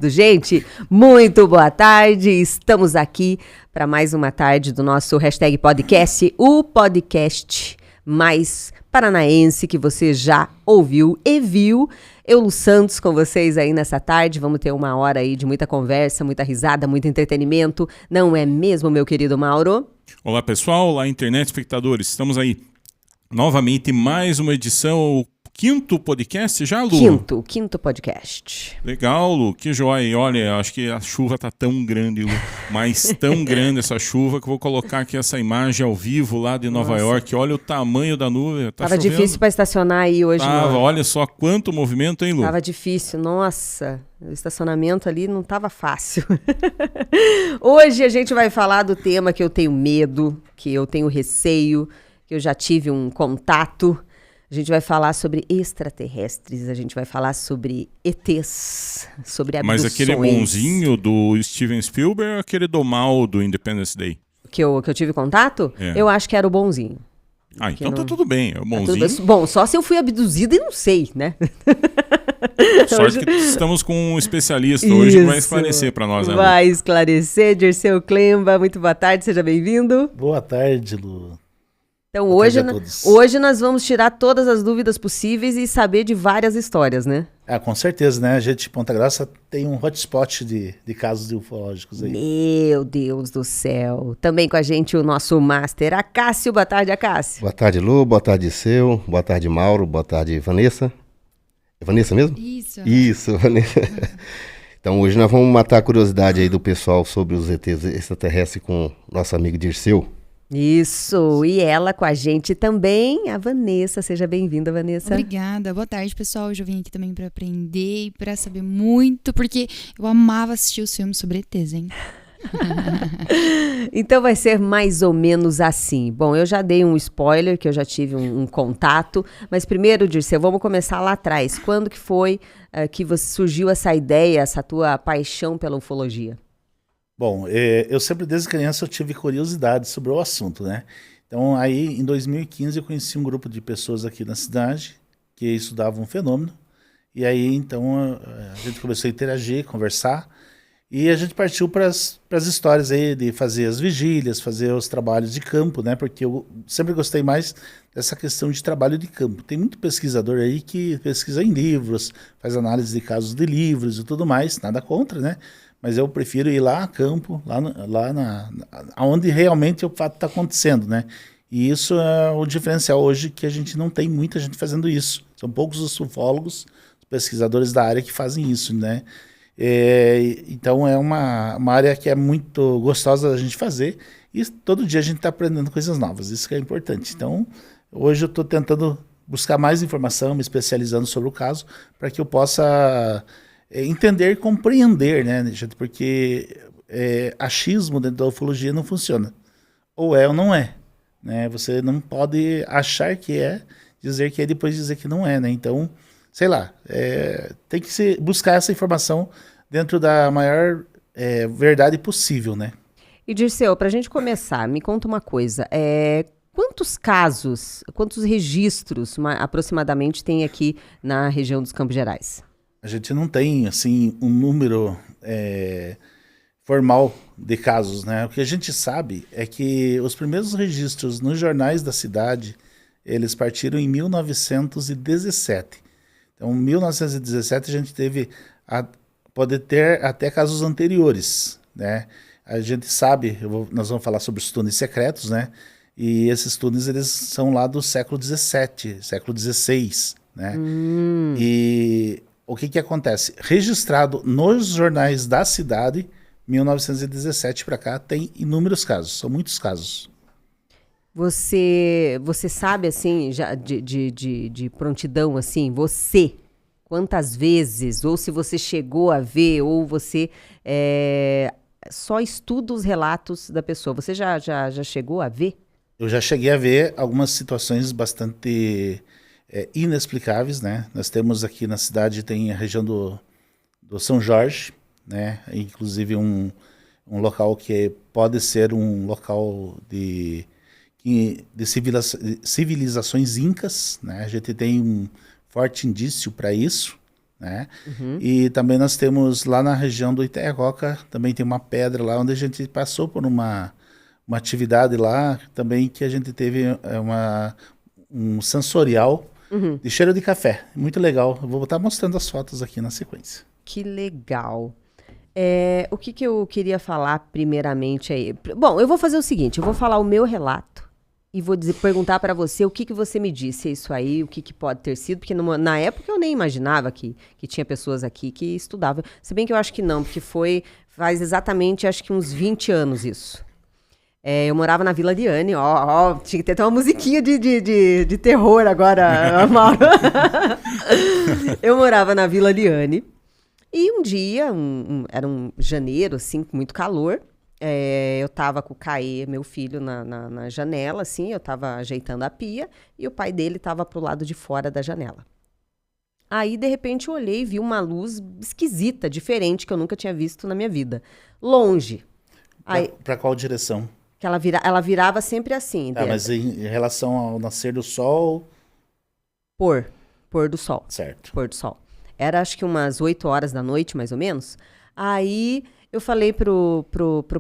Gente, muito boa tarde, estamos aqui para mais uma tarde do nosso #podcast, o podcast mais paranaense que você já ouviu e viu. Eu, Lu Santos, com vocês aí nessa tarde, vamos ter uma hora aí de muita conversa, muita risada, muito entretenimento, não é mesmo, meu querido Mauro? Olá pessoal, olá internet espectadores, estamos aí novamente mais uma edição, quinto podcast já, Lu? Quinto podcast. Legal, Lu, que joia. E olha, acho que a chuva tá tão grande, Lu, mas tão grande essa chuva que eu vou colocar aqui essa imagem ao vivo lá de Nova York. Olha o tamanho da nuvem. Tá Tava chovendo. difícil para estacionar aí hoje. Tava, olha só quanto movimento, hein, Lu? Tava difícil, nossa, o estacionamento ali não tava fácil. Hoje a gente vai falar do tema que eu tenho medo, que eu tenho receio, que eu já tive um contato. A gente vai falar sobre extraterrestres, a gente vai falar sobre ETs, sobre abduções. Mas aquele bonzinho do Steven Spielberg ou aquele do mal do Independence Day? Que eu tive contato? É. Eu acho que era o bonzinho. Ah, então tá tudo bem, é o bonzinho. Tá bom, só se eu fui abduzida e não sei, né? Sorte que estamos com um especialista hoje que vai esclarecer para nós, né, Lu? Vai esclarecer, Dirceu Klemba, muito boa tarde, seja bem-vindo. Boa tarde, Lu. Então hoje nós vamos tirar todas as dúvidas possíveis e saber de várias histórias, né? Ah, com certeza, né? A gente de Ponta Grossa tem um hotspot de casos ufológicos aí. Meu Deus do céu. Também com a gente o nosso master, Acácio. Boa tarde, Acácio. Boa tarde, Lu. Boa tarde, Seu. Boa tarde, Mauro. Boa tarde, Vanessa. É Vanessa mesmo? Isso, Vanessa. Então hoje nós vamos matar a curiosidade aí do pessoal sobre os ETs extraterrestres com nosso amigo Dirceu. Isso, e ela com a gente também, a Vanessa. Seja bem-vinda, Vanessa. Obrigada, boa tarde, pessoal. Hoje eu vim aqui também para aprender e para saber muito, porque eu amava assistir os filmes sobre ETs, hein? Então vai ser mais ou menos assim. Bom, eu já dei um spoiler, que eu já tive um contato, mas primeiro, Dirceu, vamos começar lá atrás. Quando que foi que surgiu essa ideia, essa tua paixão pela ufologia? Bom, eu sempre desde criança eu tive curiosidade sobre o assunto, né? Então aí em 2015 eu conheci um grupo de pessoas aqui na cidade que estudavam um fenômeno. E aí então a gente começou a interagir, conversar. E a gente partiu para as histórias aí de fazer as vigílias, fazer os trabalhos de campo, né? Porque eu sempre gostei mais dessa questão de trabalho de campo. Tem muito pesquisador aí que pesquisa em livros, faz análise de casos de livros e tudo mais, nada contra, né? Mas eu prefiro ir lá a campo, onde realmente o fato está acontecendo, né? E isso é o diferencial hoje, que a gente não tem muita gente fazendo isso. São poucos os ufólogos, os pesquisadores da área que fazem isso, né? Então é uma área que é muito gostosa da gente fazer e todo dia a gente está aprendendo coisas novas, isso que é importante. Então hoje eu estou tentando buscar mais informação, me especializando sobre o caso, para que eu possa entender e compreender, né, gente? Porque achismo dentro da ufologia não funciona. Ou é ou não é, né? Você não pode achar que é, dizer que é, depois dizer que não é, né? Então, sei lá, tem que buscar essa informação dentro da maior verdade possível, né? E Dirceu, para a gente começar, me conta uma coisa, quantos casos, quantos registros aproximadamente tem aqui na região dos Campos Gerais? A gente não tem, assim, um número formal de casos, né? O que a gente sabe é que os primeiros registros nos jornais da cidade, eles partiram em 1917. Então, em 1917, a gente pode ter até casos anteriores, né? A gente sabe, nós vamos falar sobre os túneis secretos, né? E esses túneis, eles são lá do século XVII, século XVI, né? E o que acontece? Registrado nos jornais da cidade, 1917 para cá, tem inúmeros casos, são muitos casos. Você sabe, assim, já de prontidão, assim, quantas vezes, ou se você chegou a ver, ou você só estuda os relatos da pessoa, você já chegou a ver? Eu já cheguei a ver algumas situações bastante inexplicáveis, né? Nós temos aqui na cidade, tem a região do São Jorge, né? Inclusive um local que pode ser um local de civilizações incas, né? A gente tem um forte indício para isso, né? E também nós temos lá na região do Itaioca, também tem uma pedra lá onde a gente passou por uma atividade lá também que a gente teve um sensorial de cheiro de café. Muito legal. Eu vou estar mostrando as fotos aqui na sequência. Que legal. O que eu queria falar primeiramente aí? Bom, eu vou fazer o seguinte, eu vou falar o meu relato e vou perguntar para você o que você me disse isso aí, o que pode ter sido, porque na época eu nem imaginava que tinha pessoas aqui que estudavam. Se bem que eu acho que não, porque faz exatamente, acho que uns 20 anos isso. Eu morava na Vila Liane, tinha que ter até uma musiquinha de terror agora, Mauro. Eu morava na Vila Liane. E um dia, era um janeiro, assim, com muito calor, eu tava com o Caê, meu filho, na janela, assim, eu tava ajeitando a pia, e o pai dele tava pro lado de fora da janela. Aí, de repente, eu olhei e vi uma luz esquisita, diferente, que eu nunca tinha visto na minha vida. Longe. Pra qual direção? Que ela virava sempre assim. Mas em relação ao nascer do sol... Pôr do sol. Certo. Pôr do sol. Era acho que umas 8 horas da noite, mais ou menos. Aí eu falei pro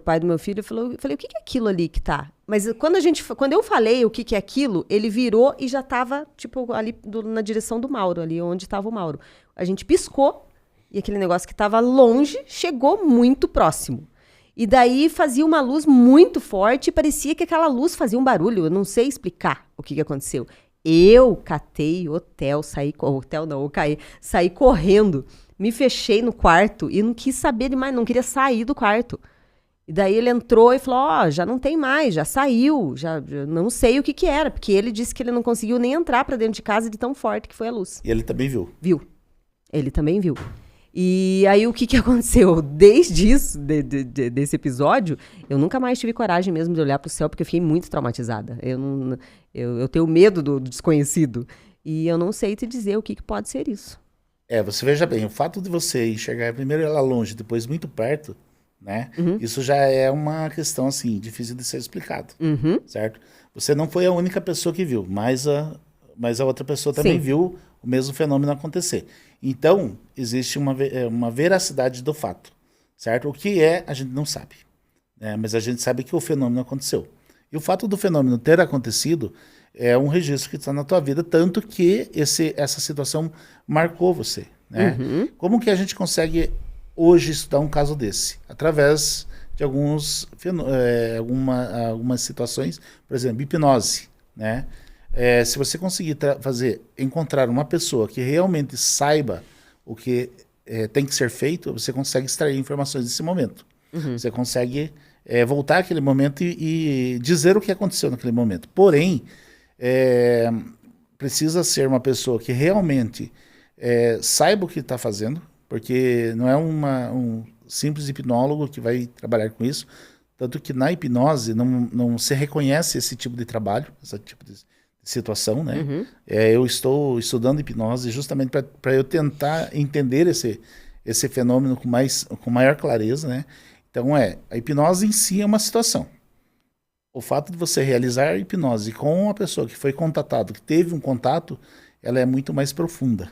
pai do meu filho, eu falei, o que é aquilo ali que tá? Mas quando eu falei o que é aquilo, ele virou e já tava, tipo, ali na direção do Mauro, ali onde tava o Mauro. A gente piscou e aquele negócio que tava longe chegou muito próximo. E daí fazia uma luz muito forte e parecia que aquela luz fazia um barulho. Eu não sei explicar o que aconteceu. Eu catei saí correndo, me fechei no quarto e não quis saber de mais, não queria sair do quarto. E daí ele entrou e falou, já não tem mais, já saiu, já não sei o que era, porque ele disse que ele não conseguiu nem entrar pra dentro de casa de tão forte que foi a luz. E ele também viu? Viu. Ele também viu. E aí o que aconteceu? Desde isso, desse episódio, eu nunca mais tive coragem mesmo de olhar pro céu, porque eu fiquei muito traumatizada. Eu tenho medo do desconhecido. E eu não sei te dizer o que pode ser isso. Você veja bem, o fato de você enxergar primeiro ela longe, depois muito perto, né? Isso já é uma questão, assim, difícil de ser explicado, certo? Você não foi a única pessoa que viu, mas a outra pessoa também viu o mesmo fenômeno acontecer. Então, existe uma veracidade do fato, certo? O que a gente não sabe, né? Mas a gente sabe que o fenômeno aconteceu. E o fato do fenômeno ter acontecido é um registro que está na tua vida, tanto que essa situação marcou você, né? Como que a gente consegue hoje estudar um caso desse? Através de algumas situações, por exemplo, hipnose, né? Se você conseguir encontrar uma pessoa que realmente saiba o que tem que ser feito, você consegue extrair informações desse momento. Você consegue voltar àquele momento e dizer o que aconteceu naquele momento. Porém, precisa ser uma pessoa que realmente saiba o que está fazendo, porque não é um simples hipnólogo que vai trabalhar com isso. Tanto que na hipnose não se reconhece esse tipo de trabalho, esse tipo de situação, né? Eu estou estudando hipnose justamente para eu tentar entender esse fenômeno com maior clareza, né? Então a hipnose em si é uma situação. O fato de você realizar a hipnose com uma pessoa que foi contatado, que teve um contato, ela é muito mais profunda.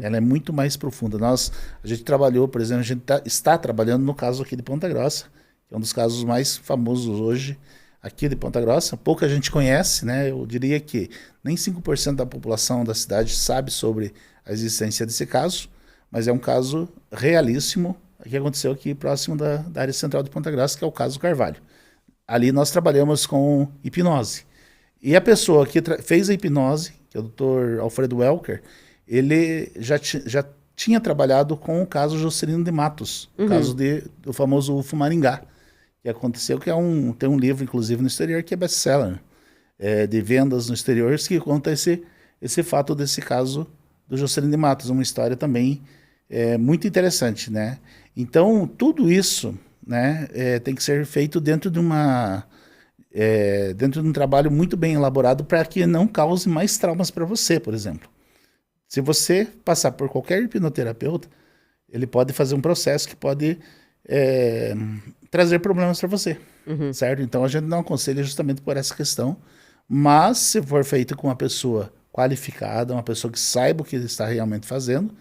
Ela é muito mais profunda. A gente trabalhou, por exemplo, a gente está trabalhando no caso aqui de Ponta Grossa, que é um dos casos mais famosos hoje, aqui de Ponta Grossa. Pouca gente conhece, né? Eu diria que nem 5% da população da cidade sabe sobre a existência desse caso, mas é um caso realíssimo que aconteceu aqui próximo da área central de Ponta Grossa, que é o caso Carvalho. Ali nós trabalhamos com hipnose. E a pessoa que fez a hipnose, que é o Dr. Alfredo Welker, ele já tinha trabalhado com o caso Juscelino de Matos, o caso do famoso UFO Maringá, que aconteceu, tem um livro, inclusive, no exterior, que é best-seller, de vendas no exterior, que conta esse fato desse caso do Juscelino de Matos, uma história também muito interessante, né? Então, tudo isso, né, tem que ser feito dentro de um trabalho muito bem elaborado para que não cause mais traumas para você, por exemplo. Se você passar por qualquer hipnoterapeuta, ele pode fazer um processo que pode trazer problemas para você, certo? Então a gente não aconselha justamente por essa questão, mas se for feito com uma pessoa qualificada, uma pessoa que saiba o que ele está realmente fazendo,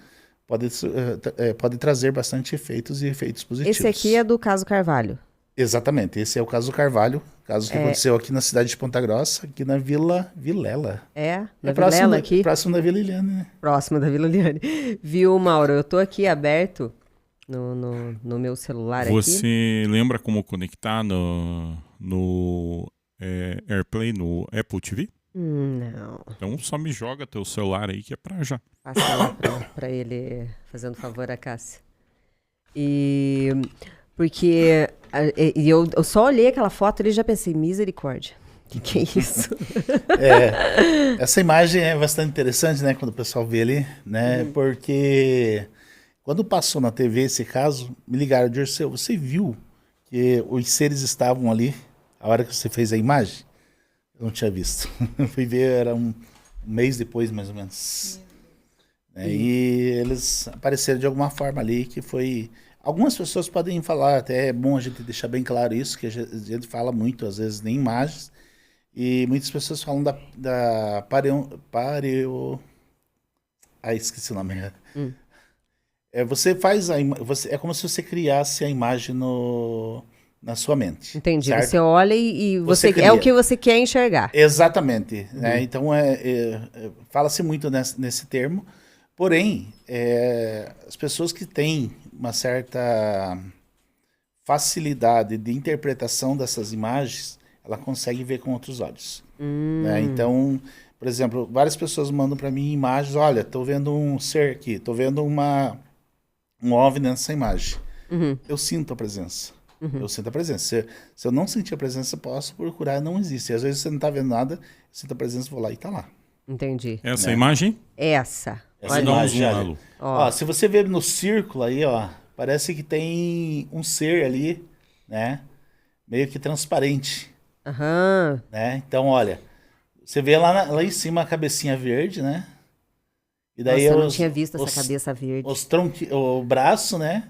pode trazer bastante efeitos e efeitos positivos. Esse aqui é do caso Carvalho. Exatamente, esse é o caso do Carvalho, caso que aconteceu aqui na cidade de Ponta Grossa, aqui na Vila Vilela. Na próximo Vilela aqui? Próximo da Vila Liliane, né? Próximo da Vila Liane. Viu, Mauro? Eu tô aqui aberto no meu celular aqui. Você lembra como conectar no AirPlay no Apple TV? Não. Então só me joga teu celular aí que é pra já. Passa lá pra ele, fazendo favor a Cássia. Porque eu só olhei aquela foto e já pensei, misericórdia. Que é isso? Essa imagem é bastante interessante, né? Quando o pessoal vê ali, né? Porque quando passou na TV esse caso, me ligaram, Dirceu, você viu que os seres estavam ali a hora que você fez a imagem? Eu não tinha visto. Eu fui ver, era um mês depois, mais ou menos. E eles apareceram de alguma forma ali, que foi... Algumas pessoas podem falar, até é bom a gente deixar bem claro isso, que a gente fala muito, às vezes, em imagens, e muitas pessoas falam da esqueci o nome. Você faz é como se você criasse a imagem na sua mente. Entendi. Certo? Você olha e você cria. é o que você quer enxergar. Exatamente. Né? Então, fala-se muito nesse termo. Porém, as pessoas que têm uma certa facilidade de interpretação dessas imagens, ela consegue ver com outros olhos. Né? Então, por exemplo, várias pessoas mandam para mim imagens, olha, estou vendo um ser aqui, estou vendo um OVNI nessa imagem. Eu sinto a presença. Eu sinto a presença. Se eu não sentir a presença, posso procurar, não existe. Às vezes você não está vendo nada, eu sinto a presença, vou lá e está lá. Entendi. Essa imagem? Essa imagem, dá um zoom, ó, se você ver no círculo aí, ó, parece que tem um ser ali, né? Meio que transparente. Né? Então, olha, você vê lá em cima a cabecinha verde, né? E daí eu não tinha visto essa cabeça verde. O braço, né?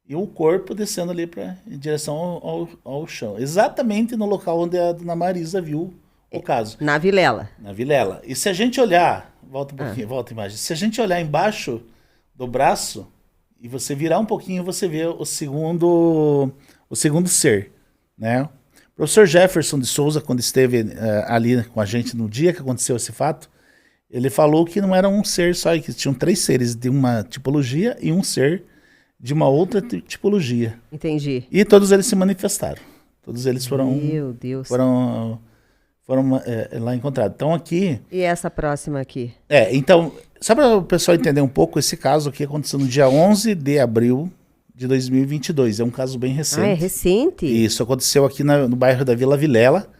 E o corpo descendo ali em direção ao chão. Exatamente no local onde a dona Marisa viu o caso. Na Vilela. Na Vilela. E se a gente olhar, volta um pouquinho, volta a imagem. Se a gente olhar embaixo do braço e você virar um pouquinho, você vê o segundo ser, né? O professor Jefferson de Souza, quando esteve ali com a gente no dia que aconteceu esse fato, ele falou que não era um ser só, que tinham 3 seres de uma tipologia e um ser de uma outra tipologia. Entendi. E todos eles se manifestaram. Todos eles foram... Meu Deus. Foram lá encontrados. Então aqui... E essa próxima aqui? Então, só para o pessoal entender um pouco, esse caso aqui aconteceu no dia 11 de abril de 2022. É um caso bem recente. É recente? Isso aconteceu aqui no bairro da Vila Vilela.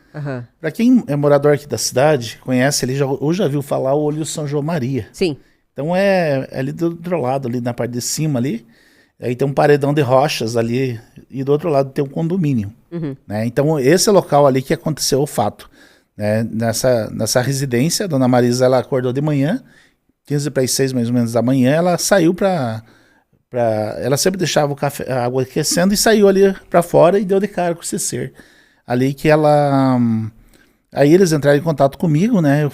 Para quem é morador aqui da cidade, conhece ali, ou já viu falar o Olho São João Maria. Sim. Então é ali do outro lado, ali na parte de cima ali. Aí tem um paredão de rochas ali e do outro lado tem um condomínio. Né? Então esse é o local ali que aconteceu o fato. Né? Nessa residência, a dona Marisa, ela acordou de manhã, 15 para as 6 mais ou menos da manhã, ela saiu ela sempre deixava a água aquecendo e saiu ali para fora e deu de cara com esse ser. Ali que ela... Aí eles entraram em contato comigo, né?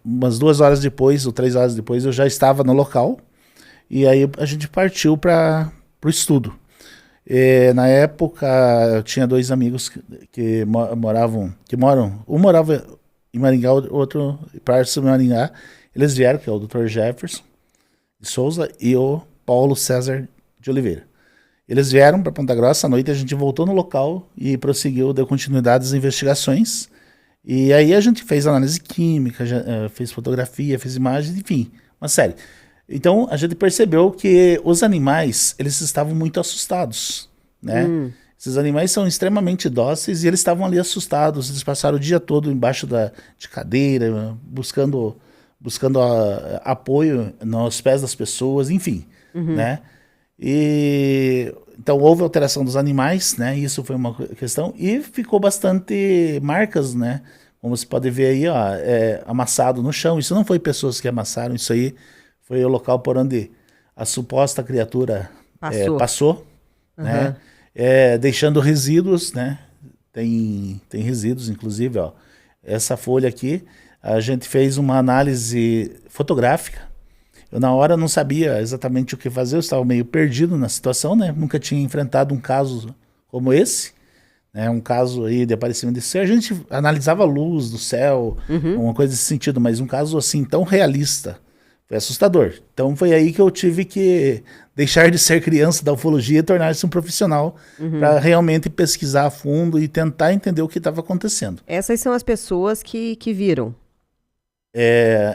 Umas 2 horas depois, ou 3 horas depois, eu já estava no local. E aí a gente partiu para o estudo. Na época, eu tinha 2 amigos que moram... Um morava em Maringá, o outro próximo de Maringá. Eles vieram, que é o Dr. Jefferson de Souza e o Paulo César de Oliveira. Eles vieram para Ponta Grossa, à noite a gente voltou no local e prosseguiu, deu continuidade às investigações. E aí a gente fez análise química, fez fotografia, fez imagens, enfim, uma série. Então a gente percebeu que os animais, eles estavam muito assustados, né? Esses animais são extremamente dóceis e eles estavam ali assustados. Eles passaram o dia todo embaixo de cadeira, buscando apoio nos pés das pessoas, enfim, né? Então houve alteração dos animais, né? Isso foi uma questão e ficou bastante marcas, né? Como você pode ver aí, ó, amassado no chão. Isso não foi pessoas que amassaram, isso aí foi o local por onde a suposta criatura passou, né? Deixando resíduos, né? Tem resíduos, inclusive, ó. Essa folha aqui, a gente fez uma análise fotográfica. Eu na hora não sabia exatamente o que fazer, eu estava meio perdido na situação, né? Nunca tinha enfrentado um caso como esse, né? Um caso aí de aparecimento de ser. A gente analisava a luz do céu, uma coisa desse sentido, mas um caso assim tão realista foi assustador. Então foi aí que eu tive que deixar de ser criança da ufologia e tornar-se um profissional para realmente pesquisar a fundo e tentar entender o que estava acontecendo. Essas são as pessoas que viram.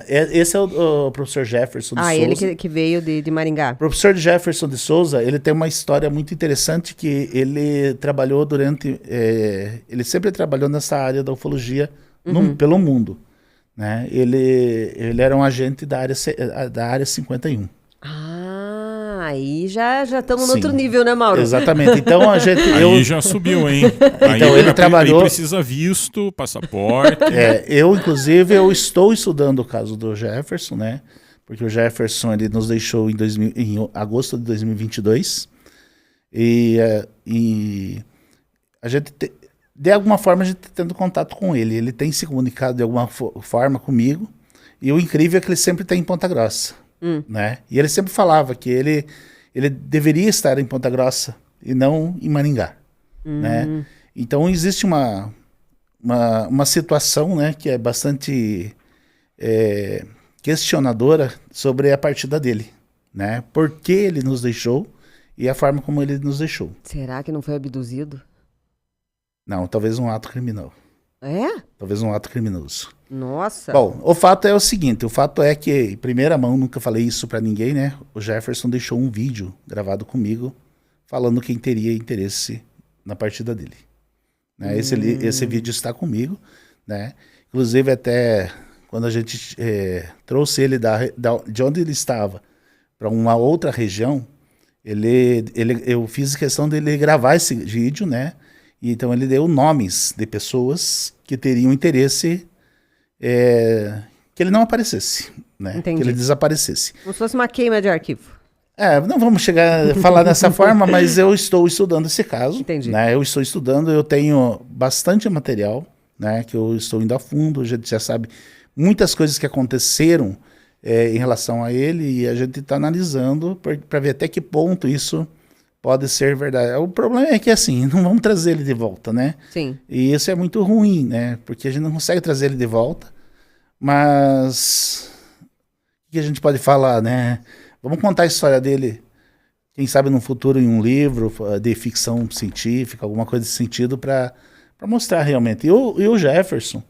Esse é o professor Jefferson de Souza. Ele que veio de Maringá. O professor Jefferson de Souza, ele tem uma história muito interessante que ele trabalhou ele sempre trabalhou nessa área da ufologia pelo mundo. Né? Ele era um agente da área 51. Aí já estamos no outro nível, né, Mauro? Exatamente. Então a gente. Aí já subiu, hein? Então ele trabalhou. Aí precisa visto, passaporte. Inclusive, eu estou estudando o caso do Jefferson, né? Porque o Jefferson ele nos deixou em agosto de 2022. E a gente, de alguma forma, a gente está tendo contato com ele. Ele tem se comunicado de alguma forma comigo. E o incrível é que ele sempre está em Ponta Grossa. Né? E ele sempre falava que ele deveria estar em Ponta Grossa e não em Maringá. Né? Então existe uma situação, né, que é bastante questionadora sobre a partida dele. Né? Por que ele nos deixou e a forma como ele nos deixou. Será que não foi abduzido? Não, talvez um ato criminal. Talvez um ato criminoso. Nossa. Bom, o fato é o seguinte, o fato é que, em primeira mão, nunca falei isso pra ninguém, né? O Jefferson deixou um vídeo gravado comigo falando quem teria interesse na partida dele. Né? Esse vídeo está comigo, né? Inclusive até quando a gente trouxe ele de onde ele estava para uma outra região, eu fiz questão dele gravar esse vídeo, né? E então ele deu nomes de pessoas que teriam interesse que ele não aparecesse, né? Entendi. Que ele desaparecesse. Como se fosse uma queima de arquivo. Não vamos chegar a falar dessa forma, mas eu estou estudando esse caso. Entendi. Né? Eu estou estudando, eu tenho bastante material, né? Que eu estou indo a fundo, a gente já sabe muitas coisas que aconteceram em relação a ele e a gente está analisando para ver até que ponto isso pode ser verdade. O problema é que assim, não vamos trazer ele de volta, né? Sim. E isso é muito ruim, né? Porque a gente não consegue trazer ele de volta. Mas o que a gente pode falar, né? Vamos contar a história dele, quem sabe no futuro em um livro de ficção científica, alguma coisa desse sentido, para mostrar realmente. E o Jefferson,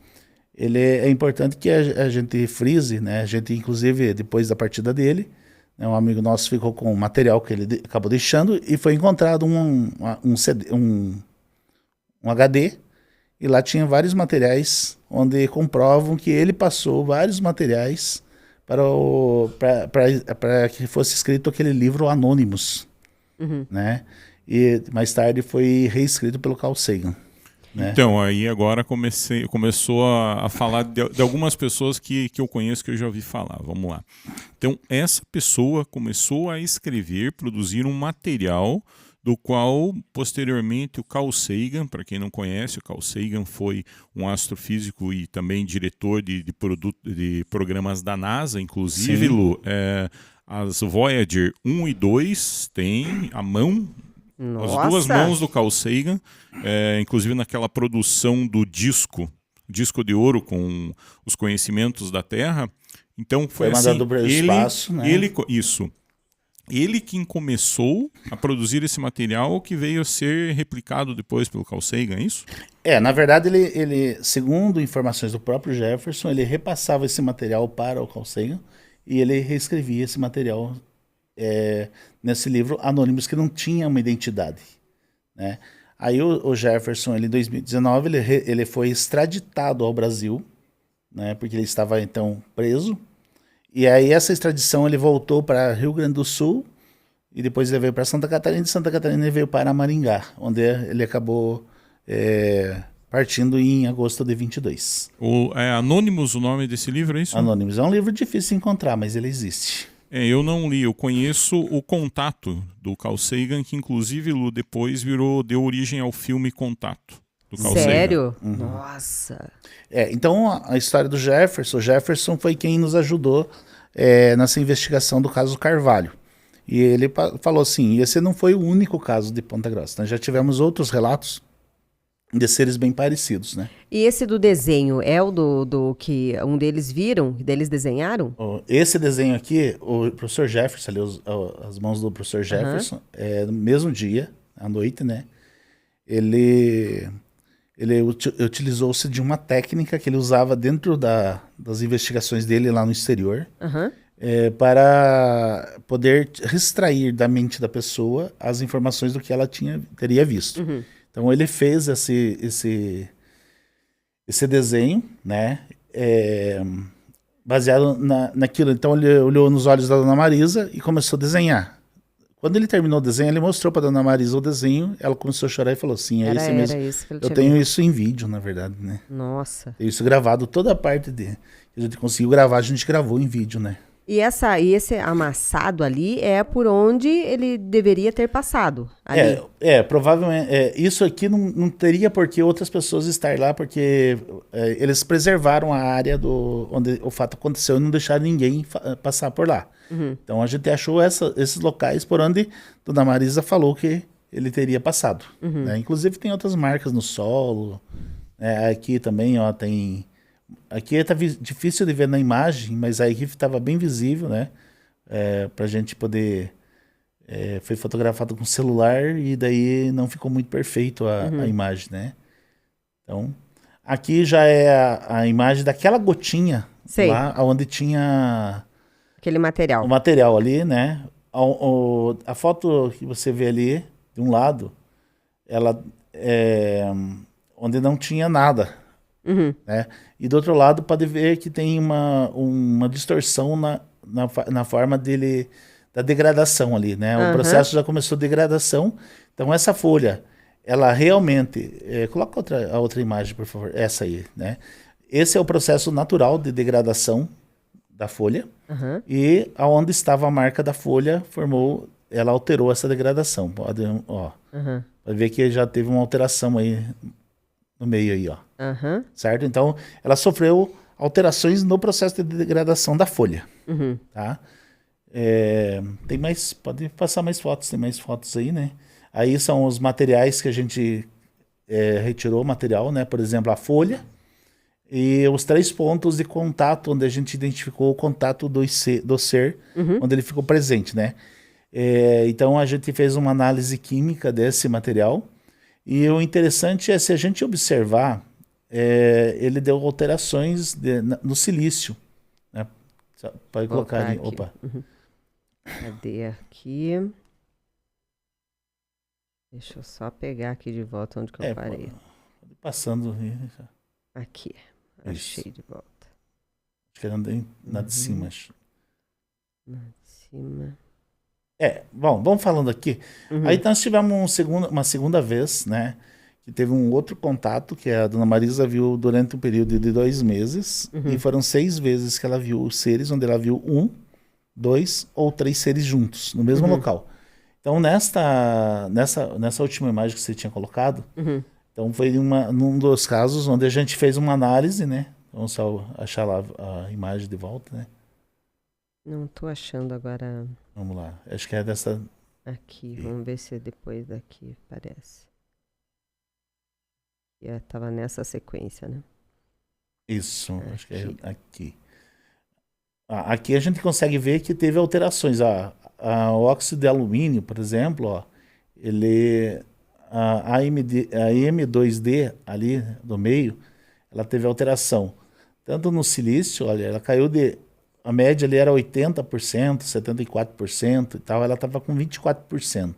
ele é importante que a gente frise, né? A gente, inclusive, depois da partida dele, um amigo nosso ficou com o material que ele acabou deixando e foi encontrado um HD e lá tinha vários materiais onde comprovam que ele passou vários materiais para que fosse escrito aquele livro Anonymous, né? E mais tarde foi reescrito pelo Carl Sagan. Né? Então, aí agora começou a falar de algumas pessoas que eu conheço, que eu já ouvi falar. Vamos lá. Então, essa pessoa começou a escrever, produzir um material do qual, posteriormente, o Carl Sagan, para quem não conhece, o Carl Sagan foi um astrofísico e também diretor de programas da NASA, inclusive, Lu, as Voyager 1 e 2 tem a mão... Nossa. As duas mãos do Carl Sagan, inclusive naquela produção do disco de ouro com os conhecimentos da Terra. Então foi mandado assim, para o espaço, né? Ele quem começou a produzir esse material que veio a ser replicado depois pelo Carl Sagan, é isso? Na verdade, ele, segundo informações do próprio Jefferson, ele repassava esse material para o Carl Sagan e ele reescrevia esse material nesse livro Anônimos, que não tinha uma identidade, né? Aí o Jefferson, em 2019, ele foi extraditado ao Brasil, né? Porque ele estava então preso. E aí essa extradição ele voltou para Rio Grande do Sul e depois ele veio para Santa Catarina. De Santa Catarina ele veio para Maringá, onde ele acabou partindo em agosto de 22. Anônimos, o nome desse livro, é isso? Anônimos é um livro difícil de encontrar, mas ele existe. Eu não li, eu conheço o Contato do Carl Sagan, que inclusive, Lu, depois deu origem ao filme Contato do Carl Sagan. Sério? Nossa. Então a história do Jefferson foi quem nos ajudou nessa investigação do caso Carvalho. E ele falou assim, esse não foi o único caso de Ponta Grossa. Nós já tivemos outros relatos de seres bem parecidos, né? E esse do desenho é o do que um deles viram, deles desenharam? Esse desenho aqui, o professor Jefferson, ali, as mãos do professor Jefferson, no mesmo dia, à noite, né? Ele utilizou-se de uma técnica que ele usava dentro das investigações dele lá no exterior, para poder extrair da mente da pessoa as informações do que ela teria visto. Então ele fez esse desenho, né, baseado naquilo. Então ele olhou nos olhos da Dona Marisa e começou a desenhar. Quando ele terminou o desenho, ele mostrou para Dona Marisa o desenho, ela começou a chorar e falou assim, é esse mesmo. Isso que ele Eu tenho isso em vídeo, na verdade, né? Nossa. Tenho isso gravado, toda a parte que a gente conseguiu gravar, a gente gravou em vídeo, né? E esse amassado ali é por onde ele deveria ter passado. Ali. Provavelmente. Isso aqui não teria por que outras pessoas estar lá, porque eles preservaram a área onde o fato aconteceu e não deixaram ninguém passar por lá. Então a gente achou esses locais por onde Dona Marisa falou que ele teria passado. Né? Inclusive tem outras marcas no solo. Aqui também, ó, tem... Aqui está difícil de ver na imagem, mas aí estava bem visível, né? Para a gente poder... foi fotografado com celular e daí não ficou muito perfeito a imagem, né? Então, aqui já é a imagem daquela gotinha. Sei. Lá onde tinha... Aquele material. O material ali, né? A foto que você vê ali, de um lado, ela onde não tinha nada. Né? E do outro lado pode ver que tem uma distorção na forma da degradação ali, né? O processo já começou a degradação. Então essa folha, ela realmente... coloca a outra imagem, por favor. Essa aí, né? Esse é o processo natural de degradação da folha. E aonde estava a marca da folha, ela alterou essa degradação. Pode ver que já teve uma alteração aí no meio aí, ó. Certo? Então, ela sofreu alterações no processo de degradação da folha. Tá? Tem mais... Pode passar mais fotos. Tem mais fotos aí, né? Aí são os materiais que a gente retirou, material, né? Por exemplo, a folha e os 3 pontos de contato, onde a gente identificou o contato do ser, onde ele ficou presente, né? Então, a gente fez uma análise química desse material. E o interessante é, se a gente observar, ele deu alterações no silício. Né? Pode colocar ali. Opa. Cadê aqui? Deixa eu só pegar aqui de volta onde que eu parei. Passando. Aqui. Achei de volta. Acho que era na de cima. Acho. Na de cima. Bom, vamos falando aqui. Aí nós tivemos uma segunda vez, né? Que teve um outro contato, que a Dona Marisa viu durante um período de 2 meses. E foram 6 vezes que ela viu os seres, onde ela viu 1, 2 ou 3 seres juntos, no mesmo local. Então, nessa última imagem que você tinha colocado, então foi num dos casos onde a gente fez uma análise, né? Vamos só achar lá a imagem de volta, né? Não tô achando agora. Vamos lá. Acho que é dessa... Aqui, vamos ver se é depois daqui, parece. Tava nessa sequência, né? Isso, aqui. Acho que é aqui. Aqui a gente consegue ver que teve alterações. O óxido de alumínio, por exemplo, ó, a M2D ali do meio, ela teve alteração. Tanto no silício, olha, ela caiu a média ali era 80%, 74% e tal, ela estava com 24%.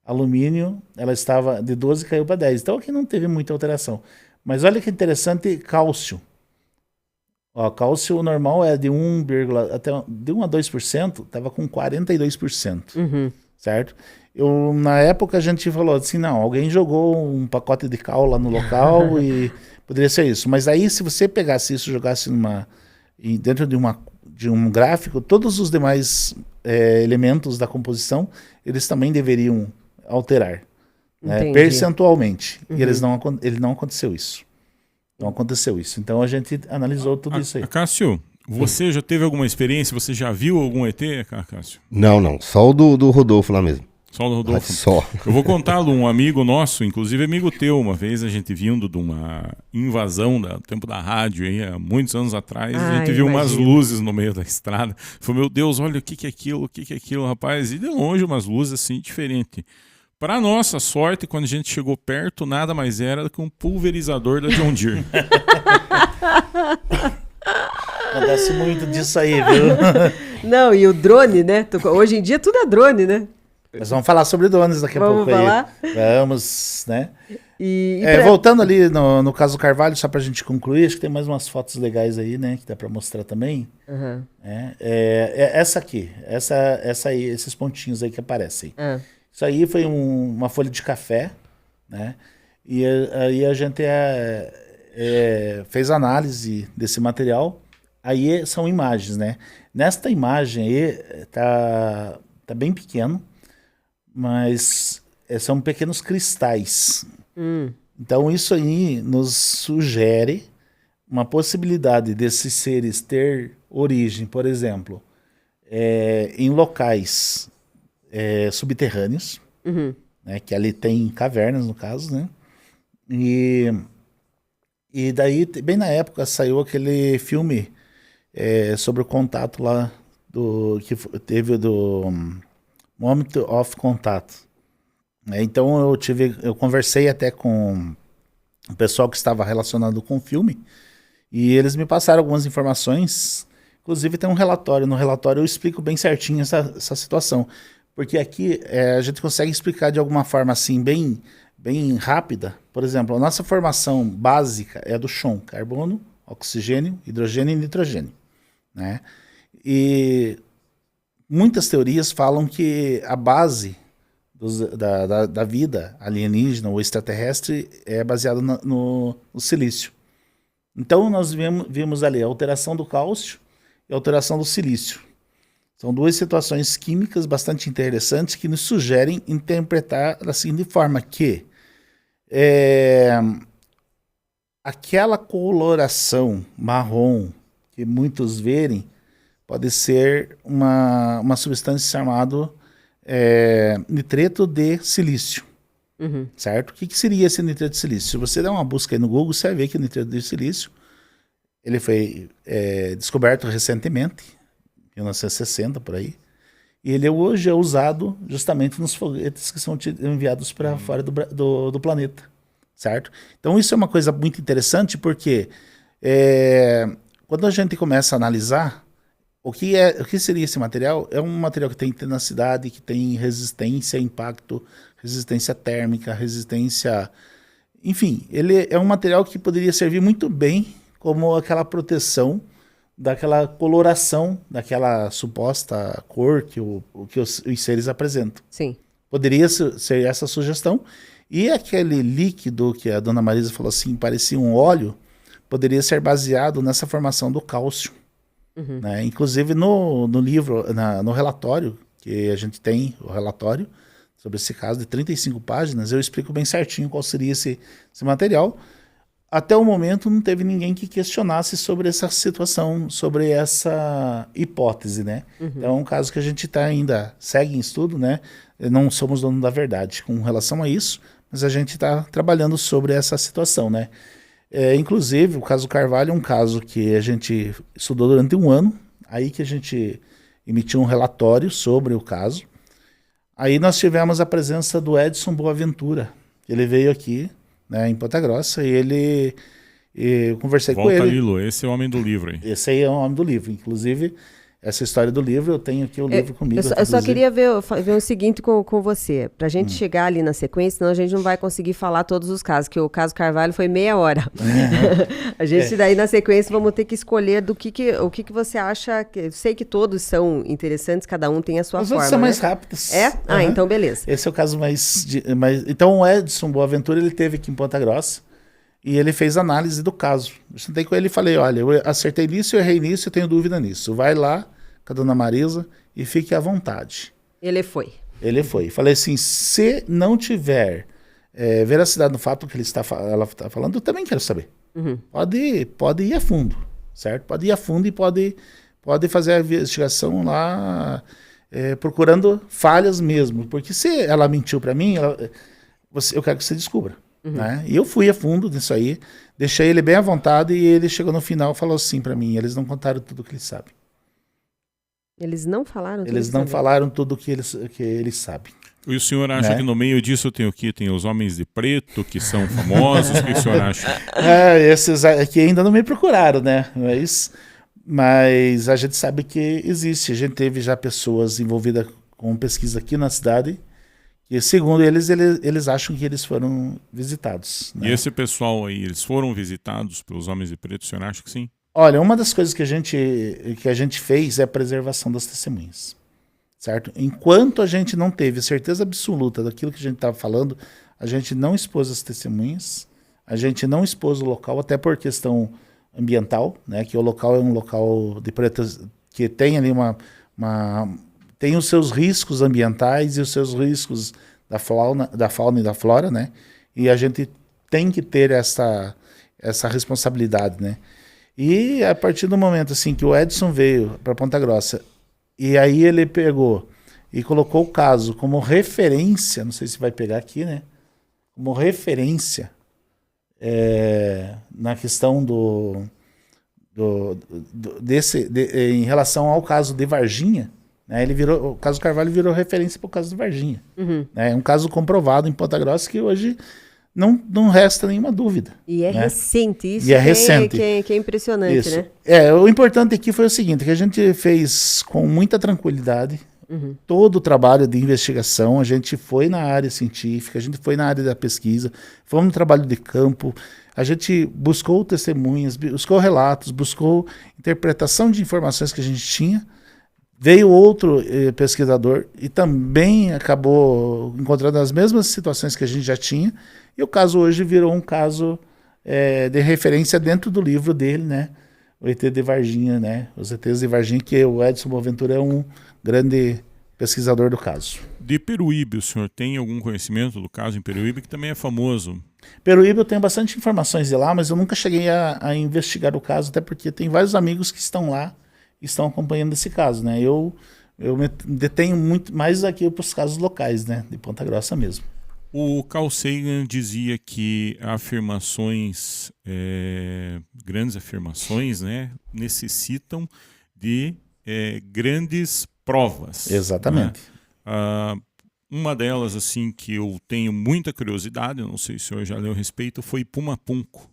Alumínio, ela estava de 12% e caiu para 10%. Então aqui não teve muita alteração. Mas olha que interessante, cálcio. Cálcio normal é de 1 a 2%, estava com 42%. Certo? Na época a gente falou assim, não, alguém jogou um pacote de cal lá no local e poderia ser isso. Mas aí se você pegasse isso e jogasse dentro de um gráfico, todos os demais elementos da composição, eles também deveriam alterar, né, percentualmente. E ele não aconteceu isso. Não aconteceu isso. Então a gente analisou tudo isso aí. Cássio, Você já teve alguma experiência? Você já viu algum ET, Cássio? Não. Só o do Rodolfo lá mesmo. Só o Rodolfo? Só. Eu vou contá-lo, um amigo nosso, inclusive amigo teu, uma vez a gente vindo de uma invasão do tempo da rádio, aí, há muitos anos atrás, a gente viu umas luzes no meio da estrada. Falei, meu Deus, olha o que é aquilo, rapaz? E de longe umas luzes assim, diferentes. Para nossa sorte, quando a gente chegou perto, nada mais era do que um pulverizador da John Deere. Acontece muito disso aí, viu? Não, e o drone, né? Hoje em dia tudo é drone, né? Nós vamos falar sobre drones daqui a pouco. Vamos falar? Aí. Vamos, né? E voltando ali no caso Carvalho, só pra gente concluir, acho que tem mais umas fotos legais aí, né? Que dá pra mostrar também. Uhum. Essa aqui, essa aí, esses pontinhos aí que aparecem. Isso aí foi uma folha de café, né? E aí a gente fez análise desse material. Aí são imagens, né? Nesta imagem aí tá bem pequeno, mas são pequenos cristais. Então isso aí nos sugere uma possibilidade desses seres ter origem, por exemplo, em locais subterrâneos, né, que ali tem cavernas no caso, né? E daí, bem na época, saiu aquele filme sobre o contato lá que teve do Moment of Contact. Então eu conversei até com o pessoal que estava relacionado com o filme e eles me passaram algumas informações. Inclusive tem um relatório. No relatório eu explico bem certinho essa situação. Porque aqui a gente consegue explicar de alguma forma assim, bem rápida. Por exemplo, a nossa formação básica é do chão: carbono, oxigênio, hidrogênio e nitrogênio, né? E muitas teorias falam que a base da vida alienígena ou extraterrestre é baseada no silício. Então nós vimos ali a alteração do cálcio e a alteração do silício. São duas situações químicas bastante interessantes que nos sugerem interpretar da seguinte forma, que aquela coloração marrom que muitos verem pode ser uma substância chamada nitreto de silício. Certo? O que seria esse nitreto de silício? Se você der uma busca aí no Google, você vai ver que o nitreto de silício ele foi descoberto recentemente, em 1960, por aí. E ele hoje é usado justamente nos foguetes que são enviados para fora do planeta. Certo? Então isso é uma coisa muito interessante porque quando a gente começa a analisar o que seria esse material, é um material que tem tenacidade, que tem resistência a impacto, resistência térmica, resistência... Enfim, ele é um material que poderia servir muito bem como aquela proteção daquela coloração, daquela suposta cor que os seres apresentam. Sim. Poderia ser essa sugestão. E aquele líquido que a dona Marisa falou assim, parecia um óleo, poderia ser baseado nessa formação do cálcio. Né? Inclusive no livro, no relatório, que a gente tem, o relatório sobre esse caso de 35 páginas, eu explico bem certinho qual seria esse material. Até o momento não teve ninguém que questionasse sobre essa situação, sobre essa hipótese, né? Então é um caso que a gente ainda segue em estudo, né? Não somos dono da verdade com relação a isso, mas a gente está trabalhando sobre essa situação, né? Inclusive, o caso Carvalho é um caso que a gente estudou durante um ano, aí que a gente emitiu um relatório sobre o caso. Aí nós tivemos a presença do Edson Boaventura. Ele veio aqui, né, em Ponta Grossa, e eu conversei com ele. Valtamilo, esse é o homem do livro aí. Esse aí é o homem do livro. Inclusive, essa história do livro, eu tenho aqui o livro comigo. Eu só queria ver o seguinte com você. Pra gente chegar ali na sequência, senão a gente não vai conseguir falar todos os casos, que o caso Carvalho foi meia hora. A gente daí na sequência vamos ter que escolher o que você acha. Eu sei que todos são interessantes, cada um tem a sua forma. Os outros são né? mais rápidos. Então beleza. Esse é o caso mais... Então o Edson Boaventura, ele esteve aqui em Ponta Grossa e ele fez análise do caso. Eu sentei com ele e falei, olha, eu acertei nisso, eu errei nisso, eu tenho dúvida nisso. Vai lá com a dona Marisa e fique à vontade. Ele foi. Falei assim, se não tiver veracidade no fato que ela está falando, eu também quero saber. Pode ir a fundo, certo? Pode ir a fundo e pode fazer a investigação lá, procurando falhas mesmo. Porque se ela mentiu para mim, eu quero que você descubra. Né? E eu fui a fundo nisso aí, deixei ele bem à vontade e ele chegou no final e falou assim para mim, eles não contaram tudo que eles sabem. Eles não falaram tudo Eles não falaram tudo que eles sabem. E o senhor acha que no meio disso tem o quê? Tem os homens de preto, que são famosos? O que o senhor acha? Esses aqui ainda não me procuraram, né? Mas a gente sabe que existe. A gente teve já pessoas envolvidas com pesquisa aqui na cidade, e segundo eles acham que eles foram visitados. Né? E esse pessoal aí, eles foram visitados pelos homens de preto? O senhor acha que sim? Olha, uma das coisas que a gente fez é a preservação das testemunhas. Certo? Enquanto a gente não teve certeza absoluta daquilo que a gente estava falando, a gente não expôs as testemunhas, a gente não expôs o local, até por questão ambiental, né? Que o local é um local de pretas que tem ali tem os seus riscos ambientais e os seus riscos da fauna e da flora, né? E a gente tem que ter essa responsabilidade, né? E a partir do momento assim que o Edson veio para Ponta Grossa, e aí ele pegou e colocou o caso como referência, não sei se vai pegar aqui, né? Como referência na questão em relação ao caso de Varginha, né? O caso Carvalho virou referência para o caso de Varginha. É um caso comprovado em Ponta Grossa que hoje não resta nenhuma dúvida. E é recente isso. E é recente. Que é impressionante, isso. né? O importante aqui foi o seguinte, que a gente fez com muita tranquilidade todo o trabalho de investigação, a gente foi na área científica, a gente foi na área da pesquisa, fomos no trabalho de campo, a gente buscou testemunhas, buscou relatos, buscou interpretação de informações que a gente tinha. Veio outro pesquisador e também acabou encontrando as mesmas situações que a gente já tinha. E o caso hoje virou um caso de referência dentro do livro dele, né? O ET de Varginha, né? Os ETs de Varginha, que o Edson Boaventura é um grande pesquisador do caso. De Peruíbe, o senhor tem algum conhecimento do caso em Peruíbe, que também é famoso? Peruíbe eu tenho bastante informações de lá, mas eu nunca cheguei a investigar o caso, até porque tem vários amigos que estão lá estão acompanhando esse caso, né? Eu me detenho muito mais aqui para os casos locais, né? De Ponta Grossa mesmo. O Carl Sagan dizia que afirmações, grandes afirmações, né, necessitam de grandes provas. Exatamente. Né? Uma delas, assim, que eu tenho muita curiosidade, não sei se o senhor já leu a respeito, foi Pumapunco,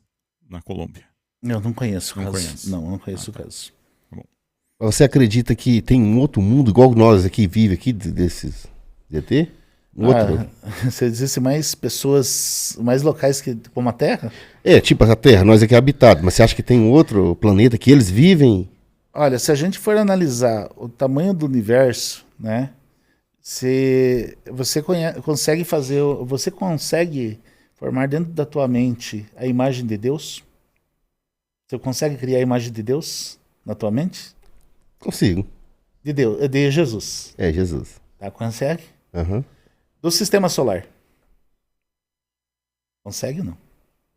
na Colômbia. Eu não conheço o caso. Conhece? Não conheço o caso. Você acredita que tem um outro mundo, igual nós aqui vive aqui, desses ET? Você disse mais pessoas, mais locais que como a Terra? Tipo a Terra, nós aqui habitados, mas você acha que tem um outro planeta que eles vivem? Olha, se a gente for analisar o tamanho do universo, né? Você consegue formar dentro da tua mente a imagem de Deus? Você consegue criar a imagem de Deus na tua mente? Consigo. De Deus, de Jesus. Jesus. Tá, consegue? Uhum. Do sistema solar. Consegue ou não?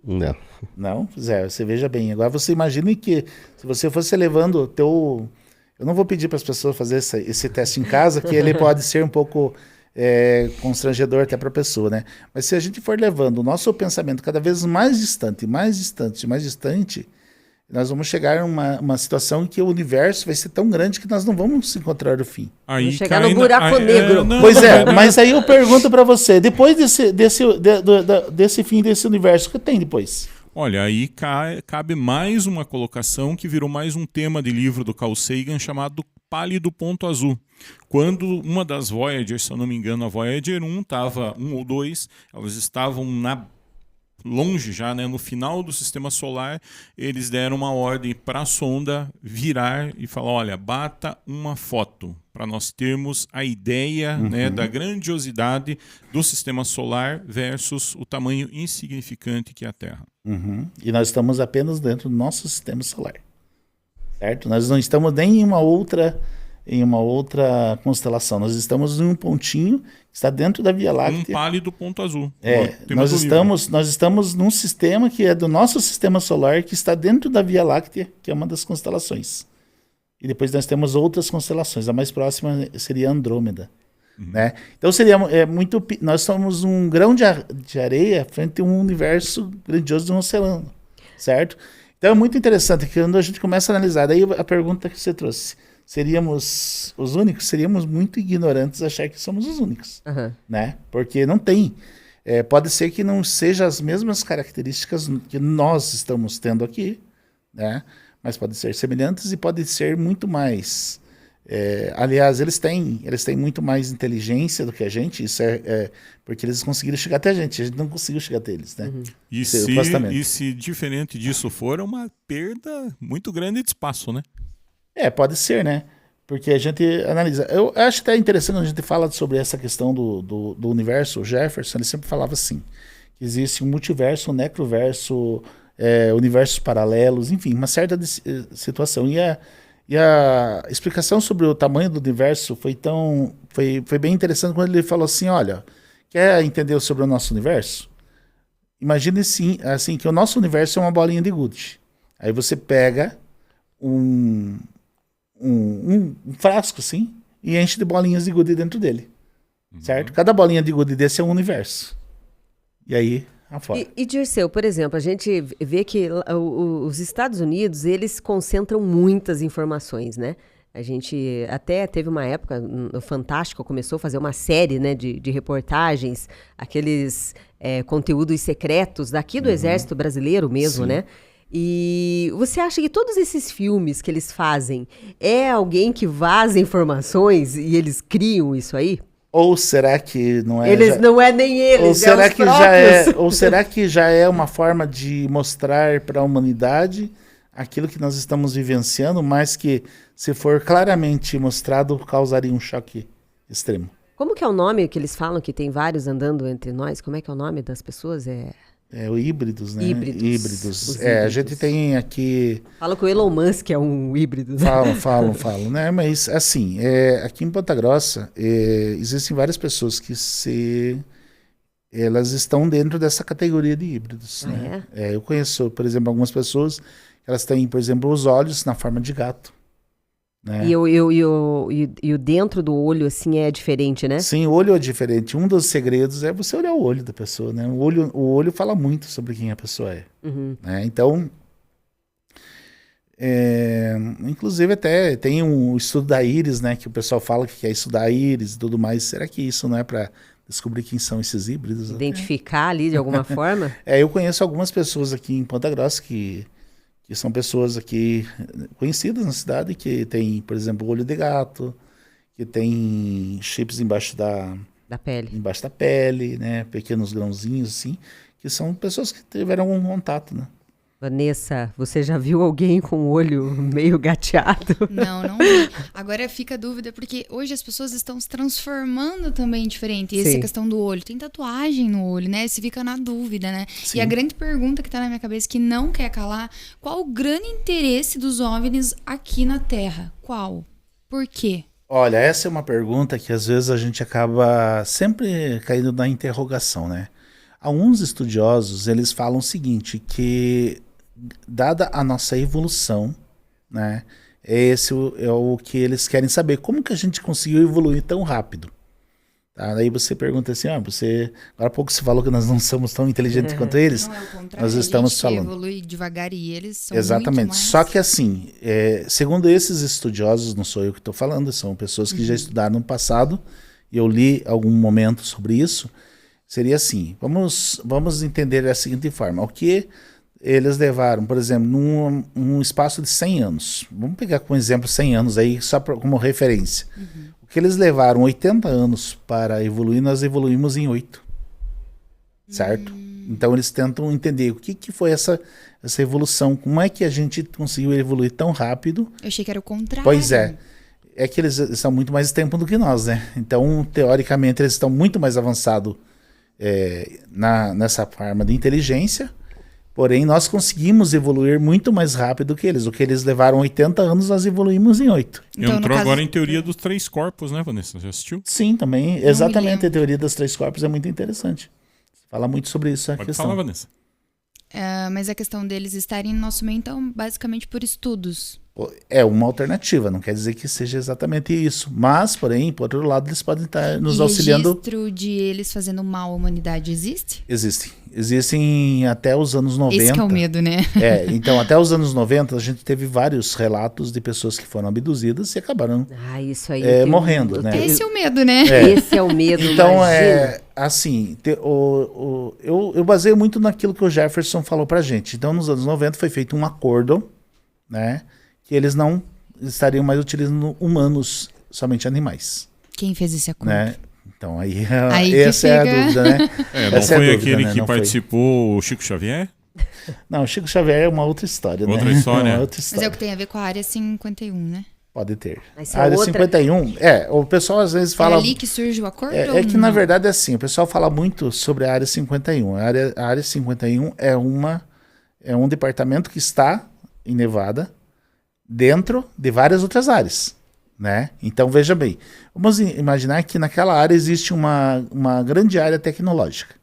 Não. Não? Zé, você veja bem. Agora você imagine que se você fosse levando o teu... Eu não vou pedir para as pessoas fazer esse teste em casa, que ele pode ser um pouco constrangedor até para a pessoa, né? Mas se a gente for levando o nosso pensamento cada vez mais distante, nós vamos chegar a uma situação em que o universo vai ser tão grande que nós não vamos encontrar o fim. Aí vamos chegar no buraco negro. Pois mas aí eu pergunto para você, depois desse fim desse universo, o que tem depois? Olha, aí cabe mais uma colocação que virou mais um tema de livro do Carl Sagan chamado Pálido Ponto Azul. Quando uma das Voyager, se eu não me engano, a Voyager 1 ou 2, elas estavam longe já, né, no final do sistema solar, eles deram uma ordem para a sonda virar e falar, olha, bata uma foto, para nós termos a ideia né, da grandiosidade do sistema solar versus o tamanho insignificante que é a Terra. E nós estamos apenas dentro do nosso sistema solar, certo? Nós não estamos nem em uma outra em uma outra constelação. Nós estamos em um pontinho que está dentro da Via Láctea. Um pálido ponto azul. Nós estamos num sistema que é do nosso sistema solar, que está dentro da Via Láctea, que é uma das constelações. E depois nós temos outras constelações. A mais próxima seria Andrômeda. Né? Então nós somos um grão de areia frente a um universo grandioso de um oceano, certo? Então é muito interessante que quando a gente começa a analisar, daí a pergunta que você trouxe, seríamos os únicos? Seríamos muito ignorantes achar que somos os únicos, né? Porque não tem. Pode ser que não sejam as mesmas características que nós estamos tendo aqui, né? Mas pode ser semelhantes e pode ser muito mais. Aliás, eles têm muito mais inteligência do que a gente, isso porque eles conseguiram chegar até a gente não conseguiu chegar até eles, né? E se diferente disso for, é uma perda muito grande de espaço, né? Pode ser, né? Porque a gente analisa. Eu acho até interessante quando a gente fala sobre essa questão do universo. O Jefferson, ele sempre falava assim, que existe um multiverso, um necroverso, universos paralelos, enfim, uma certa situação. E a explicação sobre o tamanho do universo foi bem interessante quando ele falou assim, olha, quer entender sobre o nosso universo? Imagine assim que o nosso universo é uma bolinha de gude. Aí você pega um frasco assim e enche de bolinhas de gude dentro dele. Certo? Cada bolinha de gude desse é um universo. E aí... E Dirceu, por exemplo, a gente vê que os Estados Unidos, eles concentram muitas informações, né? A gente até teve uma época, no Fantástico, começou a fazer uma série, né, de reportagens, aqueles conteúdos secretos daqui do Exército Brasileiro mesmo, né? E você acha que todos esses filmes que eles fazem, é alguém que vaza informações e eles criam isso aí? Ou será que não é... Não é nem eles, ou será que ou será que já é uma forma de mostrar para a humanidade aquilo que nós estamos vivenciando, mas que, se for claramente mostrado, causaria um choque extremo? Como que é o nome que eles falam, que tem vários andando entre nós? Como é que é o nome das pessoas? O híbridos, né? Híbridos. A gente tem aqui... Fala que o Elon Musk é um híbrido. Né? Falam, né? Mas, assim, aqui em Ponta Grossa, existem várias pessoas que elas estão dentro dessa categoria de híbridos. Né? Eu conheço, por exemplo, algumas pessoas, elas têm, por exemplo, os olhos na forma de gato. Né? E o dentro do olho, assim, é diferente, né? Sim, o olho é diferente. Um dos segredos é você olhar o olho da pessoa, né? O olho fala muito sobre quem a pessoa é. Né? Então, inclusive até tem um estudo da íris, né? Que o pessoal fala que quer estudar a íris e tudo mais. Será que isso não é para descobrir quem são esses híbridos? Identificar ali de alguma forma? Eu conheço algumas pessoas aqui em Ponta Grossa que são pessoas aqui conhecidas na cidade, que tem, por exemplo, olho de gato, que tem chips embaixo da pele, né? Pequenos grãozinhos, assim, que são pessoas que tiveram um contato, né? Vanessa, você já viu alguém com o olho meio gateado? Não vi. Agora fica a dúvida, porque hoje as pessoas estão se transformando também diferente. E essa questão do olho. Tem tatuagem no olho, né? Você fica na dúvida, né? Sim. E a grande pergunta que tá na minha cabeça, que não quer calar, qual o grande interesse dos OVNIs aqui na Terra? Qual? Por quê? Olha, essa é uma pergunta que às vezes a gente acaba sempre caindo na interrogação, né? Alguns estudiosos, eles falam o seguinte, que dada a nossa evolução, né, esse é o que eles querem saber. Como que a gente conseguiu evoluir tão rápido? Tá? Daí você pergunta assim, agora há pouco você falou que nós não somos tão inteligentes quanto eles. Não, é o contrário. Nós estamos a gente falando. Evolui devagar e eles são Exatamente. muito mais... Só que assim, segundo esses estudiosos, não sou eu que estou falando, são pessoas que já estudaram no passado, e eu li algum momento sobre isso. Seria assim, vamos entender da seguinte forma, o que eles levaram, por exemplo, num espaço de 100 anos, vamos pegar como exemplo 100 anos aí, só como referência, o que eles levaram 80 anos para evoluir, nós evoluímos em 8, certo? Então eles tentam entender o que foi essa evolução, como é que a gente conseguiu evoluir tão rápido. Eu achei que era o contrário. Pois é que eles estão muito mais tempo do que nós, né? Então, teoricamente, eles estão muito mais avançados nessa forma de inteligência, Porém, nós conseguimos evoluir muito mais rápido que eles. O que eles levaram 80 anos, nós evoluímos em 8. Então, Entrou caso... agora em teoria dos 3 corpos, né, Vanessa? Já assistiu? Sim, também. Exatamente, a teoria dos 3 corpos é muito interessante. Fala muito sobre isso, a Pode questão. falar, Vanessa. Mas a questão deles estarem no nosso meio, então, basicamente por estudos. É uma alternativa, não quer dizer que seja exatamente isso. Mas, porém, por outro lado, eles podem estar nos auxiliando. O registro de eles fazendo mal à humanidade existe? Existem até os anos 90. Esse que é o medo, né? Então, até os anos 90, a gente teve vários relatos de pessoas que foram abduzidas e acabaram isso aí morrendo, né? Esse é o medo, né? Esse é o medo, então, imagina. assim, eu baseio muito naquilo que o Jefferson falou pra gente. Então, nos anos 90 foi feito um acordo, né? Que eles não estariam mais utilizando humanos, somente animais. Quem fez esse acordo? Né? Então, aí fica... essa é a dúvida, né? Não foi aquele que participou, o Chico Xavier? Não, o Chico Xavier é uma outra história, né? Outra história. Mas é o que tem a ver com a área 51, né? Pode ter. A área 51, o pessoal às vezes fala... É ali que surge o acordo? É que na verdade é assim, o pessoal fala muito sobre a área 51. A área 51 é um departamento que está em Nevada, dentro de várias outras áreas, né? Então, veja bem, vamos imaginar que naquela área existe uma grande área tecnológica.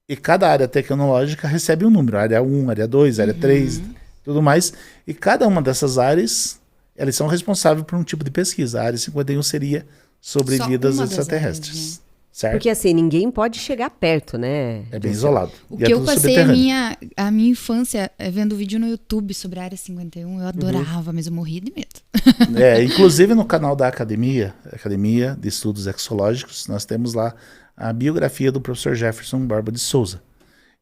E cada área tecnológica recebe um número, área 1, área 2, área 3, tudo mais. E cada uma dessas áreas, elas são responsáveis por um tipo de pesquisa. A área 51 seria sobre vidas extraterrestres. Áreas, né? Certo? Porque assim, ninguém pode chegar perto, né? É bem isolado. O que eu passei a minha infância vendo vídeo no YouTube sobre a Área 51, eu adorava, mas eu morri de medo. Inclusive no canal da Academia de Estudos Exológicos, nós temos lá a biografia do professor Jefferson Barba de Souza.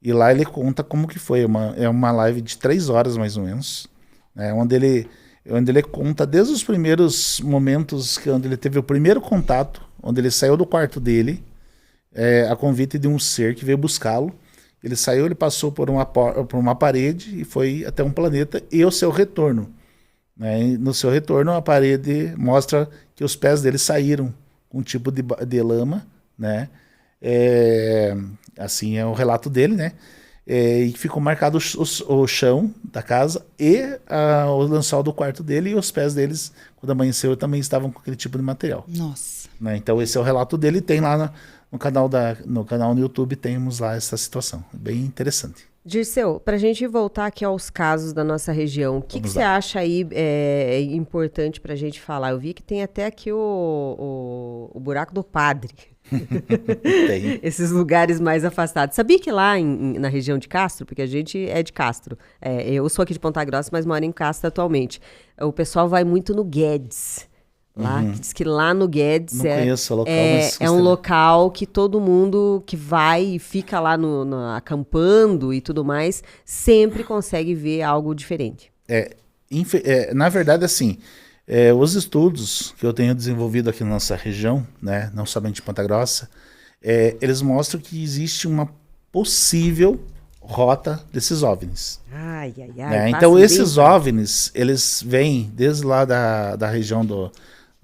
E lá ele conta como que foi. É uma live de 3 horas, mais ou menos, né, onde ele conta desde os primeiros momentos, onde ele teve o primeiro contato, onde ele saiu do quarto dele, a convite de um ser que veio buscá-lo. Ele saiu, ele passou por uma parede e foi até um planeta, e o seu retorno. Né? E no seu retorno, a parede mostra que os pés dele saíram com um tipo de lama, né? Assim é o relato dele, né? E ficou marcado o chão da casa e o lençol do quarto dele, e os pés deles, quando amanheceu, também estavam com aquele tipo de material. Nossa. Né? Então esse é o relato dele, tem lá no canal no YouTube, temos lá essa situação. Bem interessante. Dirceu, para a gente voltar aqui aos casos da nossa região, o que você acha aí importante para a gente falar? Eu vi que tem até aqui o buraco do Padre. Tem. Esses lugares mais afastados. Sabia que lá na região de Castro, porque a gente é de Castro, eu sou aqui de Ponta Grossa, mas moro em Castro atualmente, o pessoal vai muito no Guedes. Lá, diz que lá no Guedes não conheço o local, mas é um local que todo mundo que vai e fica lá acampando e tudo mais, sempre consegue ver algo diferente. Na verdade, assim, os estudos que eu tenho desenvolvido aqui na nossa região, né, não somente em Ponta Grossa, eles mostram que existe uma possível rota desses OVNIs. Né? Então, esses OVNIs, eles vêm desde lá da região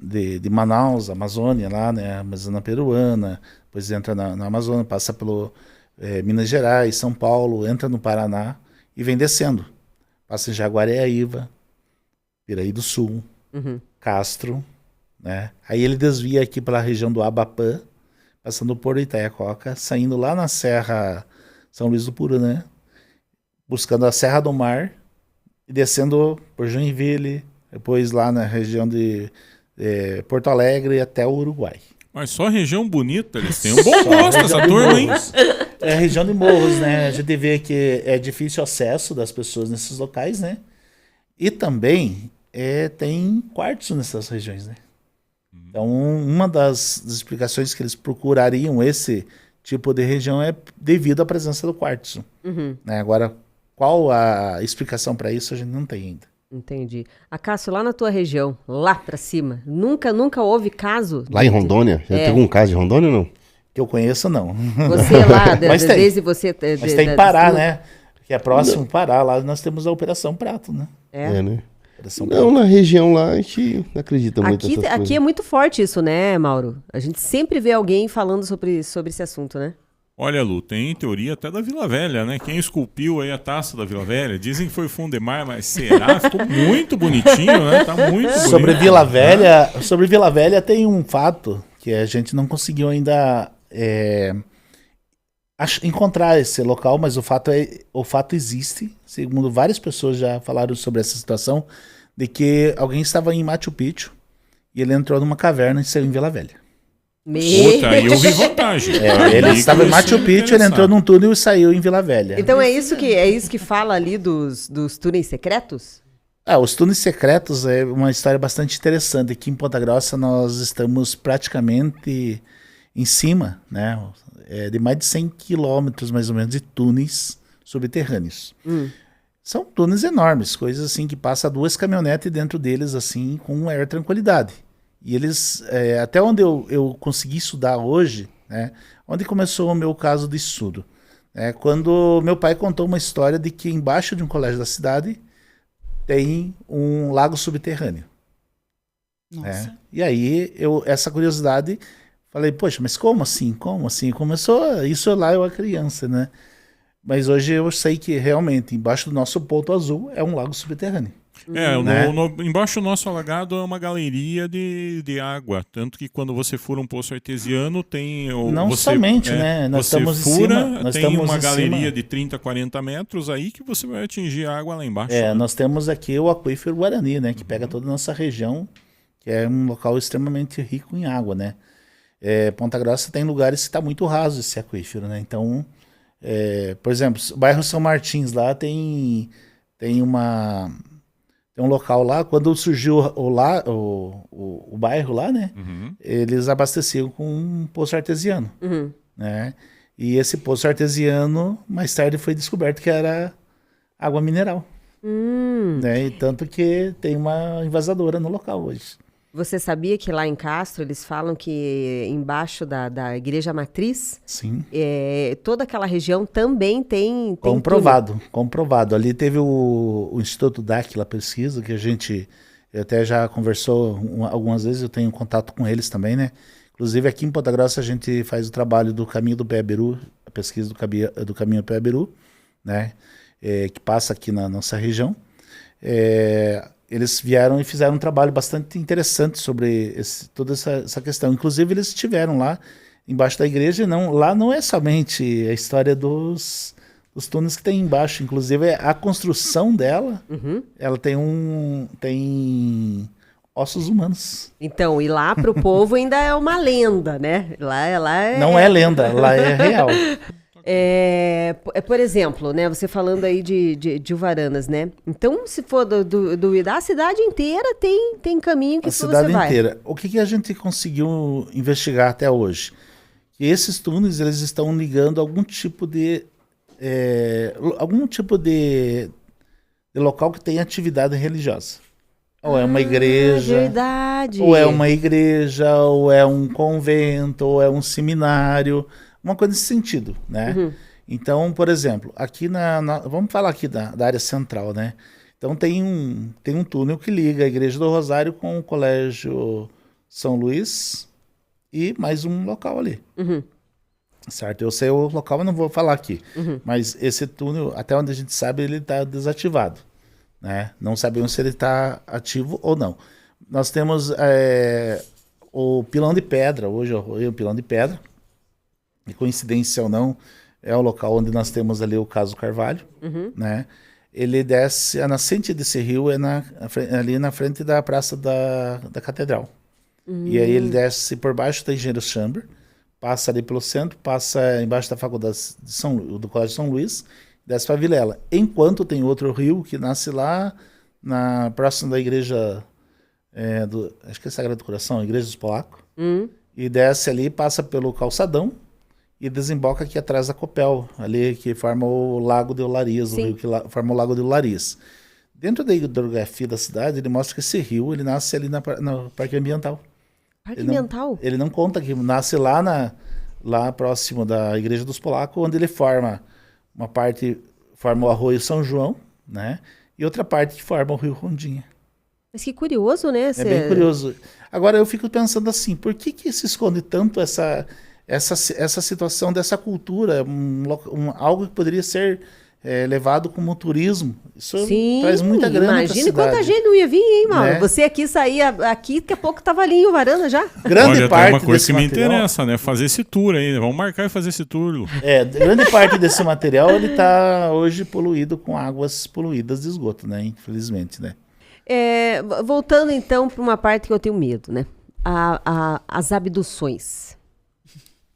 de Manaus, Amazônia, lá, né, Amazônia peruana, depois entra na Amazônia, passa pelo Minas Gerais, São Paulo, entra no Paraná e vem descendo. Passa em Jaguareaíva, Piraí do Sul, Castro, né? Aí ele desvia aqui pela região do Abapã, passando por Itaiacoca, saindo lá na Serra São Luís do Purunã, buscando a Serra do Mar e descendo por Joinville, depois lá na região de Porto Alegre até o Uruguai. Mas só região bonita, eles têm um bom gosto essa turma, hein? É a região de morros, né? A gente vê que é difícil o acesso das pessoas nesses locais, né? E também tem quartzo nessas regiões, né? Então, uma das explicações que eles procurariam esse tipo de região é devido à presença do quartzo. Né? Agora, qual a explicação para isso, a gente não tem ainda. Entendi. Acácio, lá na tua região, lá pra cima, nunca houve caso? Lá em Rondônia? Já teve algum caso de Rondônia ou não? Que eu conheço, não. Você lá, desde você... Mas tem Pará, né? Que é próximo Pará, lá nós temos a Operação Prato, né? Né? Não, na região lá a gente não acredita muito nessas coisas. Aqui é muito forte isso, né, Mauro? A gente sempre vê alguém falando sobre esse assunto, né? Olha, Lu, tem teoria até da Vila Velha, né? Quem esculpiu aí a taça da Vila Velha? Dizem que foi o Fundemar, mas será? Ficou muito bonitinho, né? Tá muito bonito. Sobre Vila Velha tem um fato que a gente não conseguiu ainda encontrar esse local, mas o fato existe, segundo várias pessoas já falaram sobre essa situação, de que alguém estava em Machu Picchu e ele entrou numa caverna e saiu em Vila Velha. Puta, aí eu vi vantagem. Ele estava em Machu Picchu, ele entrou num túnel e saiu em Vila Velha. Então é isso que fala ali dos túneis secretos? Os túneis secretos é uma história bastante interessante. Aqui em Ponta Grossa nós estamos praticamente em cima, né, de mais de 100 quilômetros mais ou menos de túneis subterrâneos. São túneis enormes, coisas assim que passa 2 caminhonetes dentro deles assim com maior tranquilidade. E eles, até onde eu consegui estudar hoje, né, onde começou o meu caso de estudo, quando meu pai contou uma história de que embaixo de um colégio da cidade tem um lago subterrâneo. Nossa. E aí, essa curiosidade, falei, poxa, mas como assim? Como assim? Começou isso lá, eu era criança, né? Mas hoje eu sei que realmente, embaixo do nosso Ponto Azul, é um lago subterrâneo. Embaixo do nosso alagado é uma galeria de água. Tanto que quando você fura um poço artesiano, tem... né? Nós estamos fura, em cima. Tem uma galeria de 30, 40 metros aí que você vai atingir a água lá embaixo. Né? Nós temos aqui o aquífero Guarani, né? Que pega toda a nossa região, que é um local extremamente rico em água, né? Ponta Grossa tem lugares que está muito raso esse aquífero, né? Então, por exemplo, o bairro São Martins lá tem um local lá, quando surgiu o bairro lá, né? Eles abasteciam com um poço artesiano, né? E esse poço artesiano, mais tarde foi descoberto que era água mineral, né? E tanto que tem uma envasadora no local hoje. Você sabia que lá em Castro eles falam que embaixo da Igreja Matriz, sim, toda aquela região também tem comprovado. Ali teve o Instituto Dáquila Pesquisa, que a gente até já conversou algumas vezes, eu tenho contato com eles também, né? Inclusive aqui em Ponta Grossa a gente faz o trabalho do Caminho do Pé-Abiru, a pesquisa do Caminho do Pé-Abiru, né? Que passa aqui na nossa região. Eles vieram e fizeram um trabalho bastante interessante sobre toda essa questão. Inclusive, eles estiveram lá embaixo da igreja. Lá não é somente a história dos túneis que tem embaixo. Inclusive, a construção dela, ela tem ossos humanos. Então, e lá para o povo ainda é uma lenda, né? Não é lenda, lá é real. Por exemplo, né, você falando aí de Uvaranas, né? Então, se for da cidade inteira, tem caminho que você vai. A cidade inteira. O que a gente conseguiu investigar até hoje? Que esses túneis, eles estão ligando algum tipo de local que tem atividade religiosa. Ou é uma igreja, verdade. Ou é uma igreja, ou é um convento, ou é um seminário, uma coisa nesse sentido, né? Então, por exemplo, aqui vamos falar aqui da área central, né? Então tem um túnel que liga a Igreja do Rosário com o Colégio São Luís e mais um local ali. Certo? Eu sei o local, mas não vou falar aqui. Mas esse túnel, até onde a gente sabe, ele está desativado, né? Não sabemos se ele está ativo ou não. Nós temos o Pilão de Pedra, hoje o Pilão de Pedra, e coincidência ou não, é o local onde nós temos ali o Caso Carvalho, né? Ele desce, a nascente desse rio ali na frente da Praça da Catedral. E aí ele desce por baixo da Engenheiro Chamber, passa ali pelo centro, passa embaixo da Faculdade do Colégio São Luís, desce para Vilela. Enquanto tem outro rio que nasce lá próximo da igreja, acho que é Sagrado Coração, a Igreja dos Polacos, e desce ali, passa pelo calçadão, e desemboca aqui atrás da Copel, ali que forma o Lago de Olarias, o rio que forma o Lago de Olarias. Dentro da hidrografia da cidade, ele mostra que esse rio ele nasce ali no Parque Ambiental. Parque Ambiental? Ele não conta que nasce lá próximo da Igreja dos Polacos, onde ele forma uma parte, forma o Arroio São João, né? E outra parte que forma o Rio Rondinha. Mas que curioso, né? É bem curioso. Agora eu fico pensando assim, por que se esconde tanto essa situação dessa cultura, algo que poderia ser levado como turismo. Isso traz muita grana para a cidade. Imagine quanta gente não ia vir, hein, Mauro? Né? Você aqui saía, daqui a pouco tava ali em Uvarana já. Grande Olha, parte tem uma coisa que me material, interessa, né? Fazer esse tour aí, né? Vamos marcar e fazer esse tour, Lu. Grande parte desse material, ele está hoje poluído com águas poluídas de esgoto, né? Infelizmente, né? Voltando então para uma parte que eu tenho medo, né? As abduções.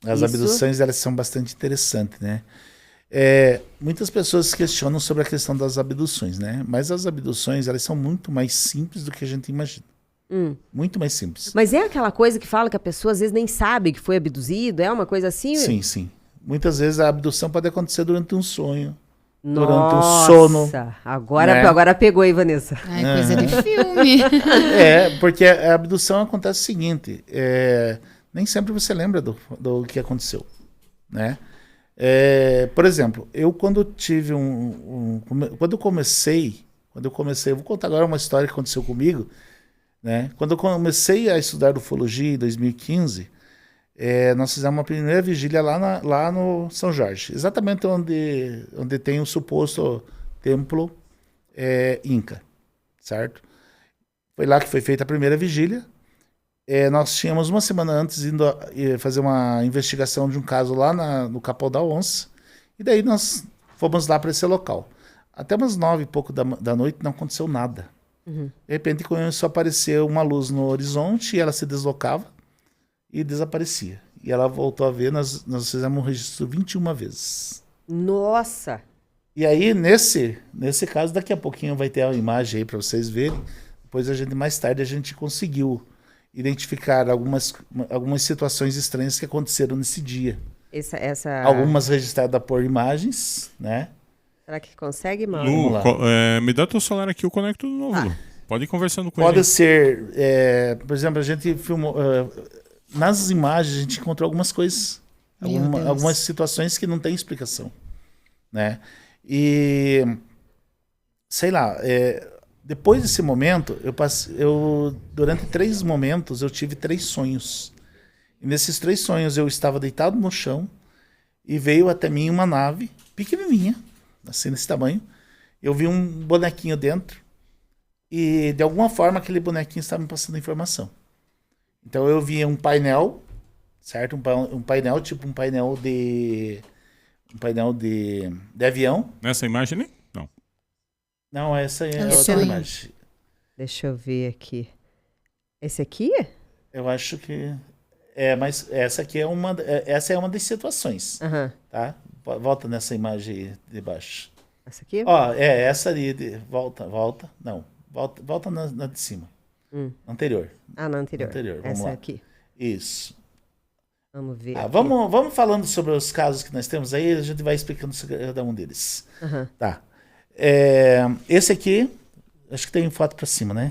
As abduções, elas são bastante interessantes, né? Muitas pessoas questionam sobre a questão das abduções, né? Mas as abduções, elas são muito mais simples do que a gente imagina. Muito mais simples. Mas é aquela coisa que fala que a pessoa às vezes nem sabe que foi abduzido? É uma coisa assim? Sim, sim. Muitas vezes a abdução pode acontecer durante um sonho, Nossa, durante um sono. Agora pegou aí, Vanessa. Ai, coisa de filme. Porque a abdução acontece o seguinte, nem sempre você lembra do que aconteceu, né? Por exemplo, eu quando tive quando eu comecei, eu vou contar agora uma história que aconteceu comigo, né? Quando eu comecei a estudar ufologia em 2015, nós fizemos uma primeira vigília lá no São Jorge, exatamente onde tem o suposto templo Inca, certo? Foi lá que foi feita a primeira vigília. Nós tínhamos uma semana antes indo fazer uma investigação de um caso lá no Capão da Onça, e daí nós fomos lá para esse local. Até umas 9 e pouco da noite não aconteceu nada. De repente começou a aparecer uma luz no horizonte e ela se deslocava e desaparecia. E ela voltou a ver, nós fizemos um registro 21 vezes. Nossa! E aí, nesse caso, daqui a pouquinho vai ter a imagem aí para vocês verem. Depois mais tarde a gente conseguiu identificar algumas situações estranhas que aconteceram nesse dia. Algumas registradas por imagens, né? Será que consegue, Mauro? Lu, me dá teu celular aqui, eu conecto de novo, Lu. Pode ir conversando com ele. Pode ser, por exemplo, a gente filmou, nas imagens a gente encontrou algumas coisas, algumas situações que não tem explicação, né? E, sei lá, depois desse momento, durante 3 momentos, eu tive 3 sonhos. E nesses 3 sonhos, eu estava deitado no chão e veio até mim uma nave pequenininha, assim, nesse tamanho. Eu vi um bonequinho dentro e, de alguma forma, aquele bonequinho estava me passando informação. Então, eu via um painel, certo? Um painel, tipo um painel de avião. Nessa imagem, né? Não, essa é outra imagem. Deixa eu ver aqui. Esse aqui? Eu acho que... mas essa aqui é uma das situações. Tá? Volta nessa imagem aí de baixo. Essa aqui? Essa ali. Volta. Não. Volta na de cima. Anterior. Na anterior. Vamos essa lá. Aqui. Isso. Vamos ver. Vamos falando sobre os casos que nós temos aí, a gente vai explicando cada um deles. Tá. Esse aqui, acho que tem foto pra cima, né?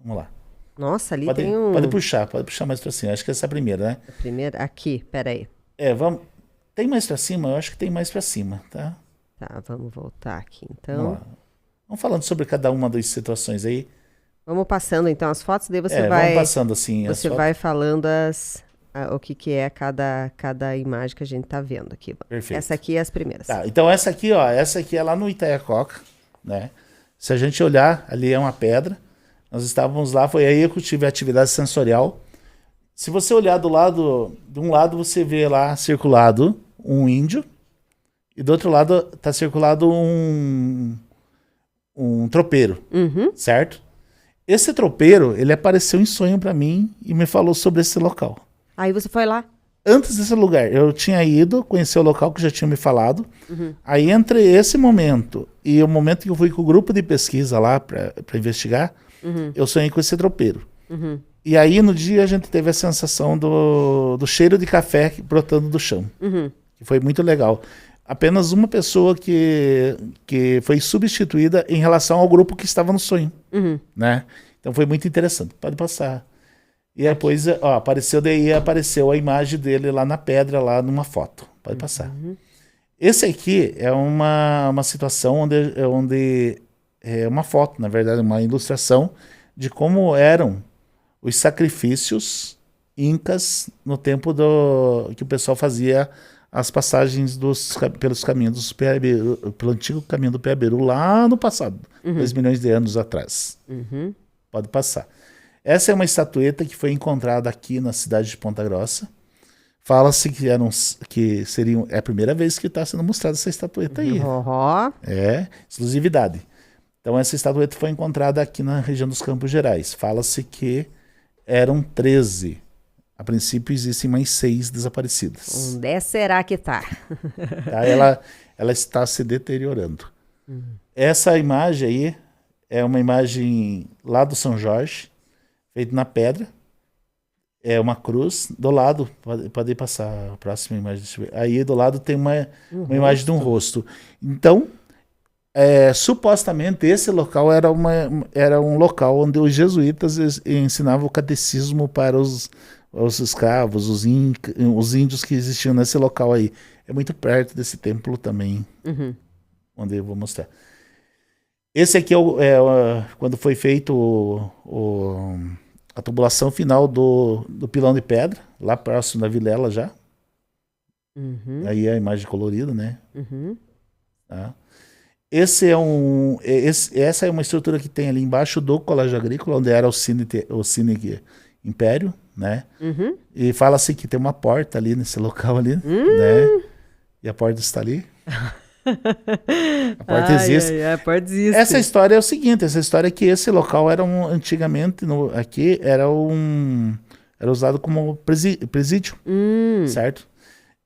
Vamos lá. Nossa, ali tem um... Pode puxar mais pra cima. Acho que essa é a primeira, né? A primeira, aqui, peraí. Tem mais pra cima? Eu acho que tem mais pra cima, tá? Tá, vamos voltar aqui, então. Vamos falando sobre cada uma das situações aí. Vamos passando, então, as fotos, daí você vai... Vamos passando, assim, Você vai falando o que é cada imagem que a gente tá vendo aqui. Perfeito. Essa aqui é as primeiras. Tá, então essa aqui é lá no Itaiacoca, né? Se a gente olhar, ali é uma pedra. Nós estávamos lá, foi aí que eu tive atividade sensorial. Se você olhar de um lado você vê lá circulado um índio, e do outro lado está circulado um tropeiro, certo? Esse tropeiro, ele apareceu em sonho para mim e me falou sobre esse local. Aí você foi lá? Antes desse lugar, eu tinha ido conhecer o local que já tinha me falado. Aí entre esse momento e o momento que eu fui com o grupo de pesquisa lá para investigar, eu sonhei com esse tropeiro. E aí no dia a gente teve a sensação do cheiro de café brotando do chão. Que foi muito legal. Apenas uma pessoa que foi substituída em relação ao grupo que estava no sonho. Né? Então foi muito interessante. Pode passar. E depois apareceu a imagem dele lá na pedra, lá numa foto. Pode passar. Esse aqui é uma situação onde é uma foto, na verdade, uma ilustração de como eram os sacrifícios incas no tempo que o pessoal fazia as passagens pelos caminhos pelo antigo caminho do Peaberu lá no passado, 2 milhões de anos atrás. Pode passar. Essa é uma estatueta que foi encontrada aqui na cidade de Ponta Grossa. Fala-se que é a primeira vez que está sendo mostrada essa estatueta aí. É exclusividade. Então essa estatueta foi encontrada aqui na região dos Campos Gerais. Fala-se que eram 13. A princípio existem mais 6 desaparecidas. Onde será que está? Tá, ela está se deteriorando. Essa imagem aí é uma imagem lá do São Jorge, feita na pedra. É uma cruz. Do lado, pode passar a próxima imagem. Deixa eu ver. Aí do lado tem uma imagem de um rosto. Então, supostamente esse local era um local onde os jesuítas ensinavam o catecismo para os escravos, os índios que existiam nesse local aí. É muito perto desse templo também, onde eu vou mostrar. Esse aqui quando foi feito a tubulação final do pilão de pedra, lá próximo da Vilela já. Aí é a imagem colorida, né? Tá. Essa é uma estrutura que tem ali embaixo do Colégio Agrícola, onde era o Cine Império, né? E fala-se que tem uma porta ali nesse local ali, né? E a porta está ali. A porta existe. A porta existe. Essa história é o seguinte, essa história é que esse local era antigamente aqui era usado como presídio, certo?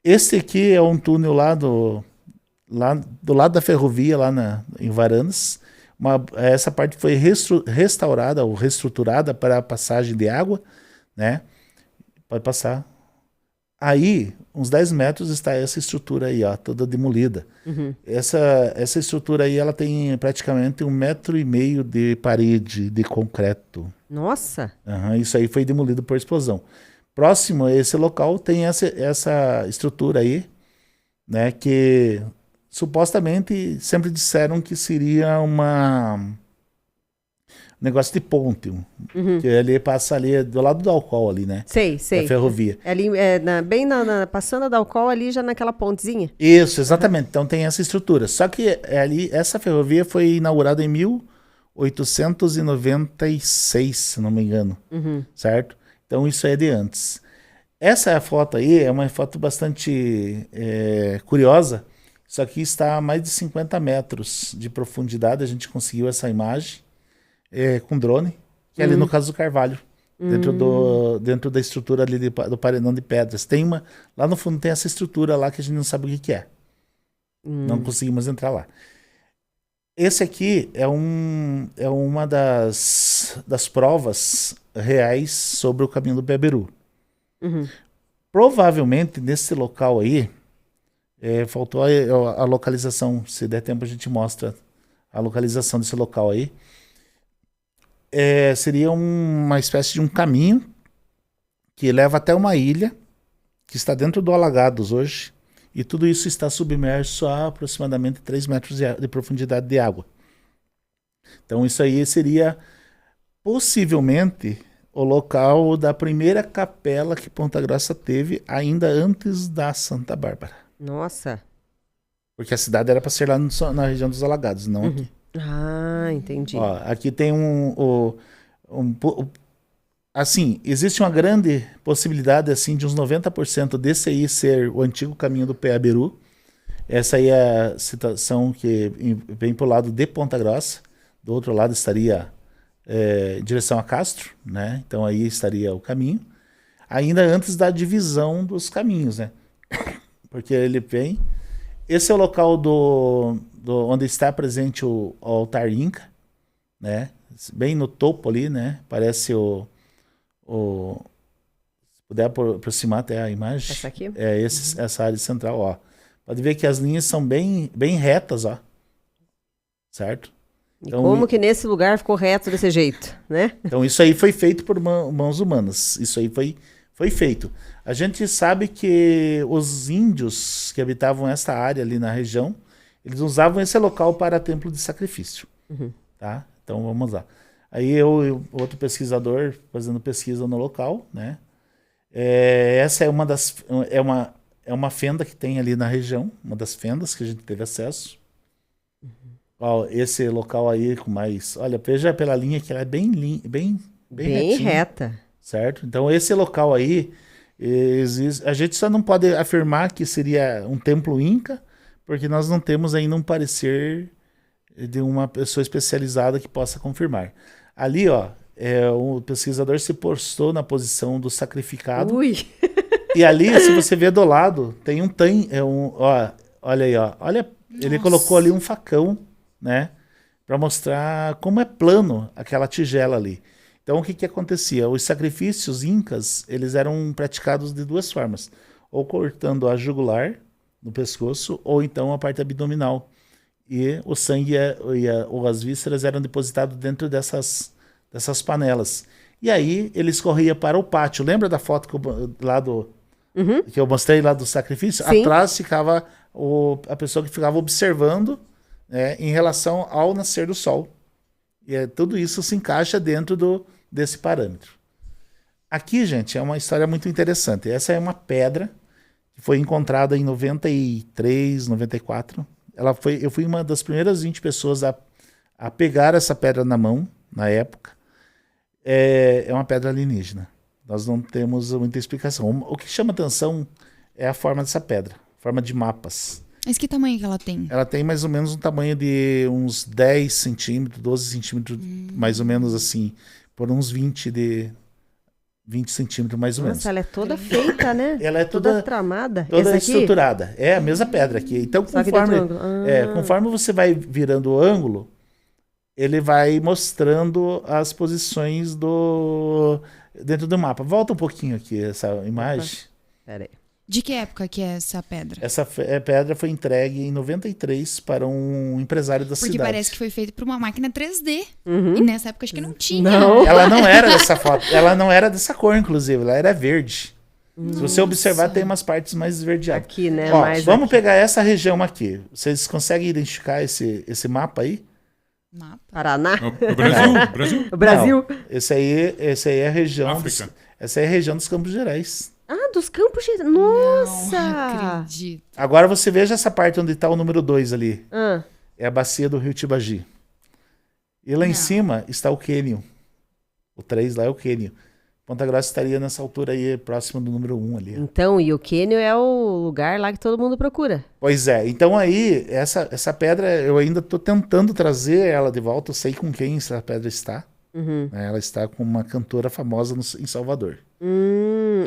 Esse aqui é um túnel lá do lado da ferrovia, lá em Varanas. Essa parte foi restaurada ou reestruturada para a passagem de água, né? Pode passar. Aí, uns 10 metros está essa estrutura aí, ó, toda demolida. Essa estrutura aí, ela tem praticamente 1,5 metro de parede de concreto. Nossa! Isso aí foi demolido por explosão. Próximo a esse local tem essa estrutura aí, né, que supostamente sempre disseram que seria um negócio de ponte, que ali passa ali do lado do Alcool ali, né? Sei. Da ferrovia. Ali, passando da Alcool ali, já naquela pontezinha. Isso, exatamente. Então tem essa estrutura. Só que ali, essa ferrovia foi inaugurada em 1896, se não me engano. Certo? Então isso é de antes. Essa foto aí é uma foto bastante curiosa, só que está a mais de 50 metros de profundidade. A gente conseguiu essa imagem com drone, que é ali no Caso do Carvalho, dentro da estrutura ali do paredão de pedras. Lá no fundo tem essa estrutura lá que a gente não sabe o que é. Não conseguimos entrar lá. Esse aqui é uma das provas reais sobre o caminho do Peaberu. Provavelmente nesse local aí faltou a localização. Se der tempo a gente mostra a localização desse local aí. Seria uma espécie de um caminho que leva até uma ilha que está dentro do Alagados hoje, e tudo isso está submerso a aproximadamente 3 metros de profundidade de água. Então isso aí seria possivelmente o local da primeira capela que Ponta Grossa teve ainda antes da Santa Bárbara. Nossa! Porque a cidade era para ser lá na região dos Alagados, não aqui. Entendi. Ó, aqui tem assim, existe uma grande possibilidade assim de uns 90% desse aí ser o antigo caminho do Peaberu. Essa aí é a situação que vem para o lado de Ponta Grossa. Do outro lado estaria em direção a Castro, né? Então aí estaria o caminho. Ainda antes da divisão dos caminhos, né? Porque ele vem... Esse é o local onde está presente o altar Inca, né? Bem no topo ali, né? Parece se puder aproximar até a imagem. Essa aqui? Essa área central, ó. Pode ver que as linhas são bem retas, ó. Certo? Então, como que nesse lugar ficou reto desse jeito, né? Então isso aí foi feito por mãos humanas. Isso aí foi feito. A gente sabe que os índios que habitavam essa área ali na região, eles usavam esse local para templo de sacrifício. Tá? Então vamos lá. Aí outro pesquisador fazendo pesquisa no local, né? Essa é uma fenda que tem ali na região, uma das fendas que a gente teve acesso. Ó, esse local aí com mais... Olha, veja pela linha que ela é bem reta. Certo? Então, esse local aí, a gente só não pode afirmar que seria um templo inca, porque nós não temos ainda um parecer de uma pessoa especializada que possa confirmar. Ali, ó, o pesquisador se postou na posição do sacrificado. Ui! E ali, se você ver do lado, tem ó, olha aí, ó. Olha, ele colocou ali um facão, né? Para mostrar como é plano aquela tigela ali. Então, o que acontecia? Os sacrifícios incas, eles eram praticados de duas formas. Ou cortando a jugular no pescoço, ou então a parte abdominal. E o sangue ou as vísceras eram depositados dentro dessas panelas. E aí, ele escorria para o pátio. Lembra da foto que eu mostrei lá do sacrifício? Sim. Atrás ficava a pessoa que ficava observando, né, em relação ao nascer do sol. E tudo isso se encaixa dentro desse parâmetro. Aqui, gente, é uma história muito interessante. Essa é uma pedra que foi encontrada em 93, 94. Eu fui uma das primeiras 20 pessoas a pegar essa pedra na mão, na época. É uma pedra alienígena. Nós não temos muita explicação. O que chama atenção é a forma dessa pedra, forma de mapas. Mas que tamanho que ela tem? Ela tem mais ou menos um tamanho de uns 10 centímetros, 12 centímetros, mais ou menos assim, por uns 20 centímetros, mais ou menos. Nossa, ela é toda feita, né? Ela é toda tramada. Toda estruturada. É a mesma pedra aqui. Então, conforme você vai virando o ângulo, ele vai mostrando as posições dentro do mapa. Volta um pouquinho aqui essa imagem. Pera aí. De que época que é essa pedra? Essa pedra foi entregue em 93 para um empresário da cidade. Porque parece que foi feito por uma máquina 3D. E nessa época acho que não tinha. Não. Ela não era dessa foto. Ela não era dessa cor, inclusive. Ela era verde. Nossa. Se você observar, tem umas partes mais esverdeadas. Aqui, né? Ó, mais vamos aqui. pegar essa região aqui. Vocês conseguem identificar esse mapa aí? Mapa. Paraná? O Brasil? O Brasil? Não, esse aí é a região. África. Essa é a região dos Campos Gerais. Ah, dos Campos Gerais. Nossa! Não acredito. Agora você veja essa parte onde está o número 2 ali. Ah, É a bacia do rio Tibagi. E lá em cima está o Quênio. O 3 lá é o Quênio. Ponta Grossa estaria nessa altura aí, próximo do número 1 ali. então, e o Quênio é o lugar lá que todo mundo procura. Pois é. Então aí, essa pedra, eu ainda estou tentando trazer ela de volta. Eu sei com quem essa pedra está. Né? Ela está com uma cantora famosa em Salvador.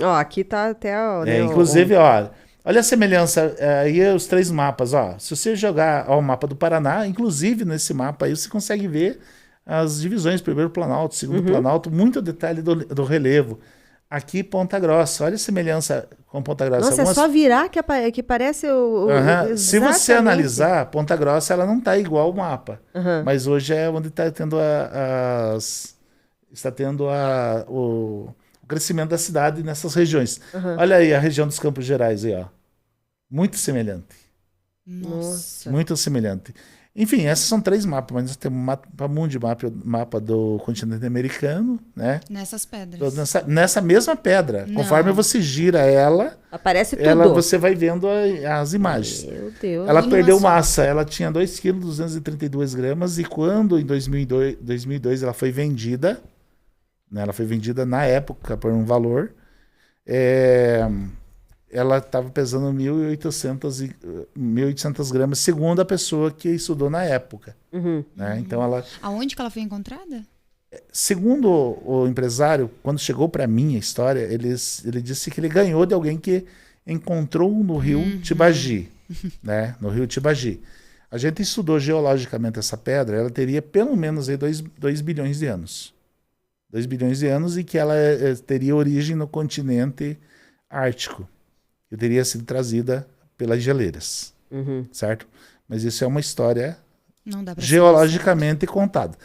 Ó, aqui tá até... Inclusive, ó, olha a semelhança. Aí os 3 mapas. Ó, se você jogar o mapa do Paraná, inclusive nesse mapa aí, você consegue ver as divisões, primeiro Planalto, segundo Planalto, muito detalhe do relevo. Aqui, Ponta Grossa, olha a semelhança com Ponta Grossa. Nossa, é só virar que parece o... Se você exatamente. analisar, Ponta Grossa, ela não está igual ao mapa. Mas hoje é onde está tendo o crescimento da cidade nessas regiões. Olha aí a região dos Campos Gerais aí, ó. Muito semelhante. Nossa. Muito semelhante. Enfim, esses são 3 mapas, mas nós temos um mapa mundi, mapa do continente americano, né? Nessas pedras. Nessa mesma pedra. Não. Conforme você gira ela, Aparece tudo. você vai vendo as imagens. Meu Deus. Ela Tudo perdeu numa só. massa, ela tinha 2,232 kg e quando em 2002 ela foi vendida, né, ela foi vendida na época por um valor, ela estava pesando 1.800 gramas, segundo a pessoa que estudou na época. Né? Então Aonde que ela foi encontrada? segundo o empresário, quando chegou para mim a história, ele disse que ele ganhou de alguém que encontrou no rio Tibagi, né? No rio Tibagi. A gente estudou geologicamente essa pedra, ela teria pelo menos 2 bilhões de anos. 2 bilhões de anos e que ela teria origem no continente ártico. Que teria sido trazida pelas geleiras. Certo? Mas isso é uma história Não dá pra geologicamente contada.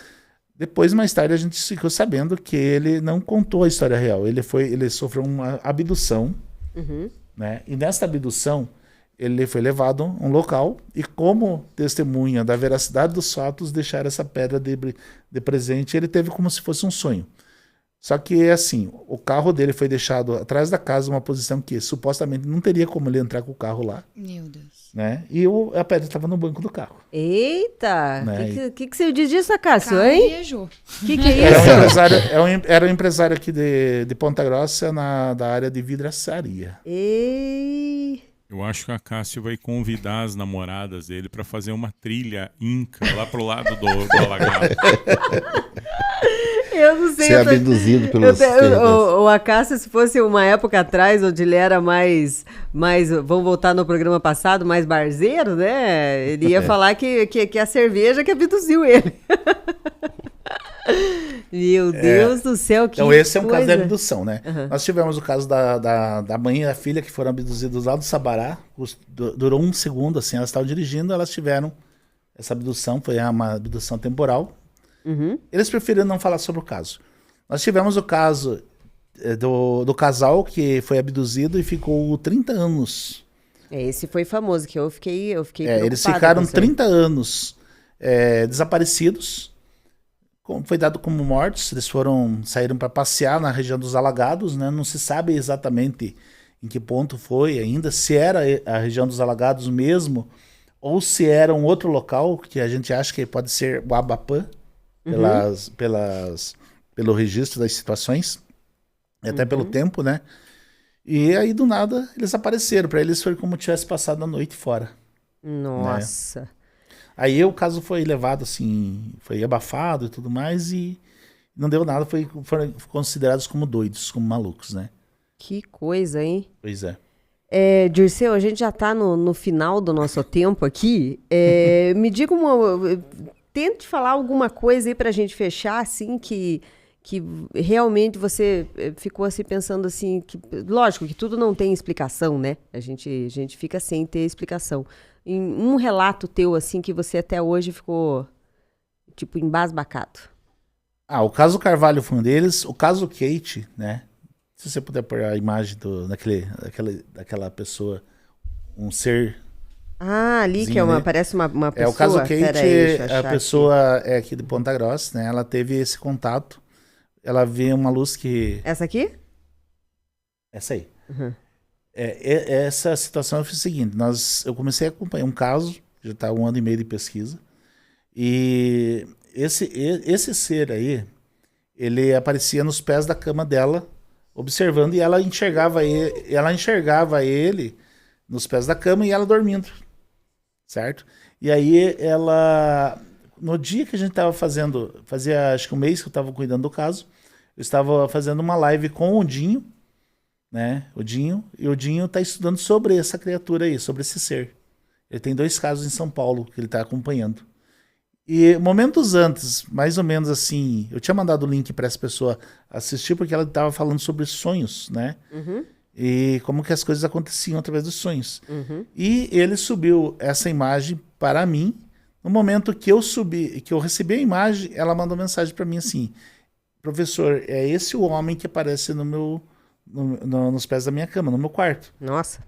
Depois, mais tarde, a gente ficou sabendo que ele não contou a história real. Ele sofreu uma abdução, né? E nessa abdução, ele foi levado a um local e, como testemunha da veracidade dos fatos, deixaram essa pedra de presente. Ele teve como se fosse um sonho. Só que, assim, o carro dele foi deixado atrás da casa, uma posição que supostamente não teria como ele entrar com o carro lá. Meu Deus. Né? E a pedra estava no banco do carro. Eita! O Né? que você diz disso, Cássio, Carro hein? viajou. Que é isso? Era um empresário aqui de Ponta Grossa, da área de vidraçaria. Ei... Eu acho que a Cássio vai convidar as namoradas dele para fazer uma trilha inca lá pro lado do alagado. Eu não sei. Ser abduzido pelos... O Acácio, se fosse uma época atrás, onde ele era mais... Vamos voltar no programa passado, mais barzeiro, né? Ele ia falar que a cerveja que abduziu ele. Meu Deus do céu, que Então esse é um coisa. caso de abdução, né? Uhum. Nós tivemos o caso da mãe e da filha que foram abduzidos lá do Sabará. Durou 1 segundo, assim, elas estavam dirigindo, elas tiveram essa abdução, foi uma abdução temporal. Uhum. Eles preferiram não falar sobre o caso. Nós tivemos o caso do casal que foi abduzido e ficou 30 anos. Esse foi famoso, que eu fiquei Eles preocupada ficaram com isso aí. 30 anos desaparecidos. Foi dado como mortos. Eles saíram para passear na região dos Alagados, né? Não se sabe exatamente em que ponto foi ainda, se era a região dos Alagados mesmo, ou se era um outro local, que a gente acha que pode ser o Abapã, pelo registro das situações, e até pelo tempo, né? E aí, do nada, eles apareceram. Para eles foi como se tivesse passado a noite fora. Nossa. Né? Aí o caso foi levado, assim, foi abafado e tudo mais, e não deu nada, foram considerados como doidos, como malucos, né? Que coisa, hein? Pois é. Dirceu, a gente já está no final do nosso tempo aqui. Me diga tente falar alguma coisa aí para a gente fechar, assim, que realmente você ficou assim pensando assim, que, lógico que tudo não tem explicação, né? A gente fica sem ter explicação. Em um relato teu, assim, que você até hoje ficou, tipo, embasbacado. O caso Carvalho foi um deles. O caso Kate, né? Se você puder pôr a imagem daquela pessoa, um ser... ali que parece uma pessoa. O caso Kate, deixa a pessoa é aqui de Ponta Grossa, né? Ela teve esse contato. Ela vê uma luz que... Essa aqui? Essa aí. Uhum. Essa situação foi o seguinte, eu comecei a acompanhar um caso, já está 1 ano e meio de pesquisa, e esse ser aí, ele aparecia nos pés da cama dela, observando, e ela enxergava ele nos pés da cama e ela dormindo, certo? E aí no dia que a gente estava fazia acho que 1 mês que eu estava cuidando do caso, eu estava fazendo uma live com o Dinho, né? O Dinho está estudando sobre essa criatura aí, sobre esse ser. Ele tem 2 casos em São Paulo que ele está acompanhando. E momentos antes, mais ou menos assim, eu tinha mandado o link para essa pessoa assistir porque ela estava falando sobre sonhos, né? Uhum. E como que as coisas aconteciam através dos sonhos. Uhum. E ele subiu essa imagem para mim. No momento que eu recebi a imagem, ela mandou mensagem para mim assim: professor, é esse o homem que aparece nos pés da minha cama, no meu quarto. Nossa.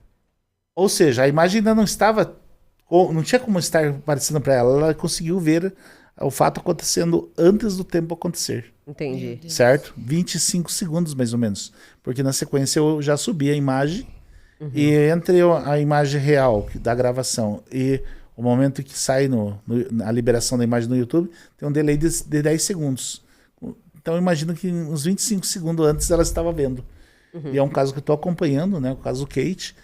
Ou seja, a imagem ainda não tinha como estar aparecendo para ela conseguiu ver o fato acontecendo antes do tempo acontecer. Entendi. Certo? 25 segundos mais ou menos. Porque na sequência eu já subi a imagem e entre a imagem real da gravação e o momento que sai a liberação da imagem no YouTube, tem um delay de 10 segundos. Então eu imagino que uns 25 segundos antes ela estava vendo. E é um caso que eu estou acompanhando, né? O caso Kate.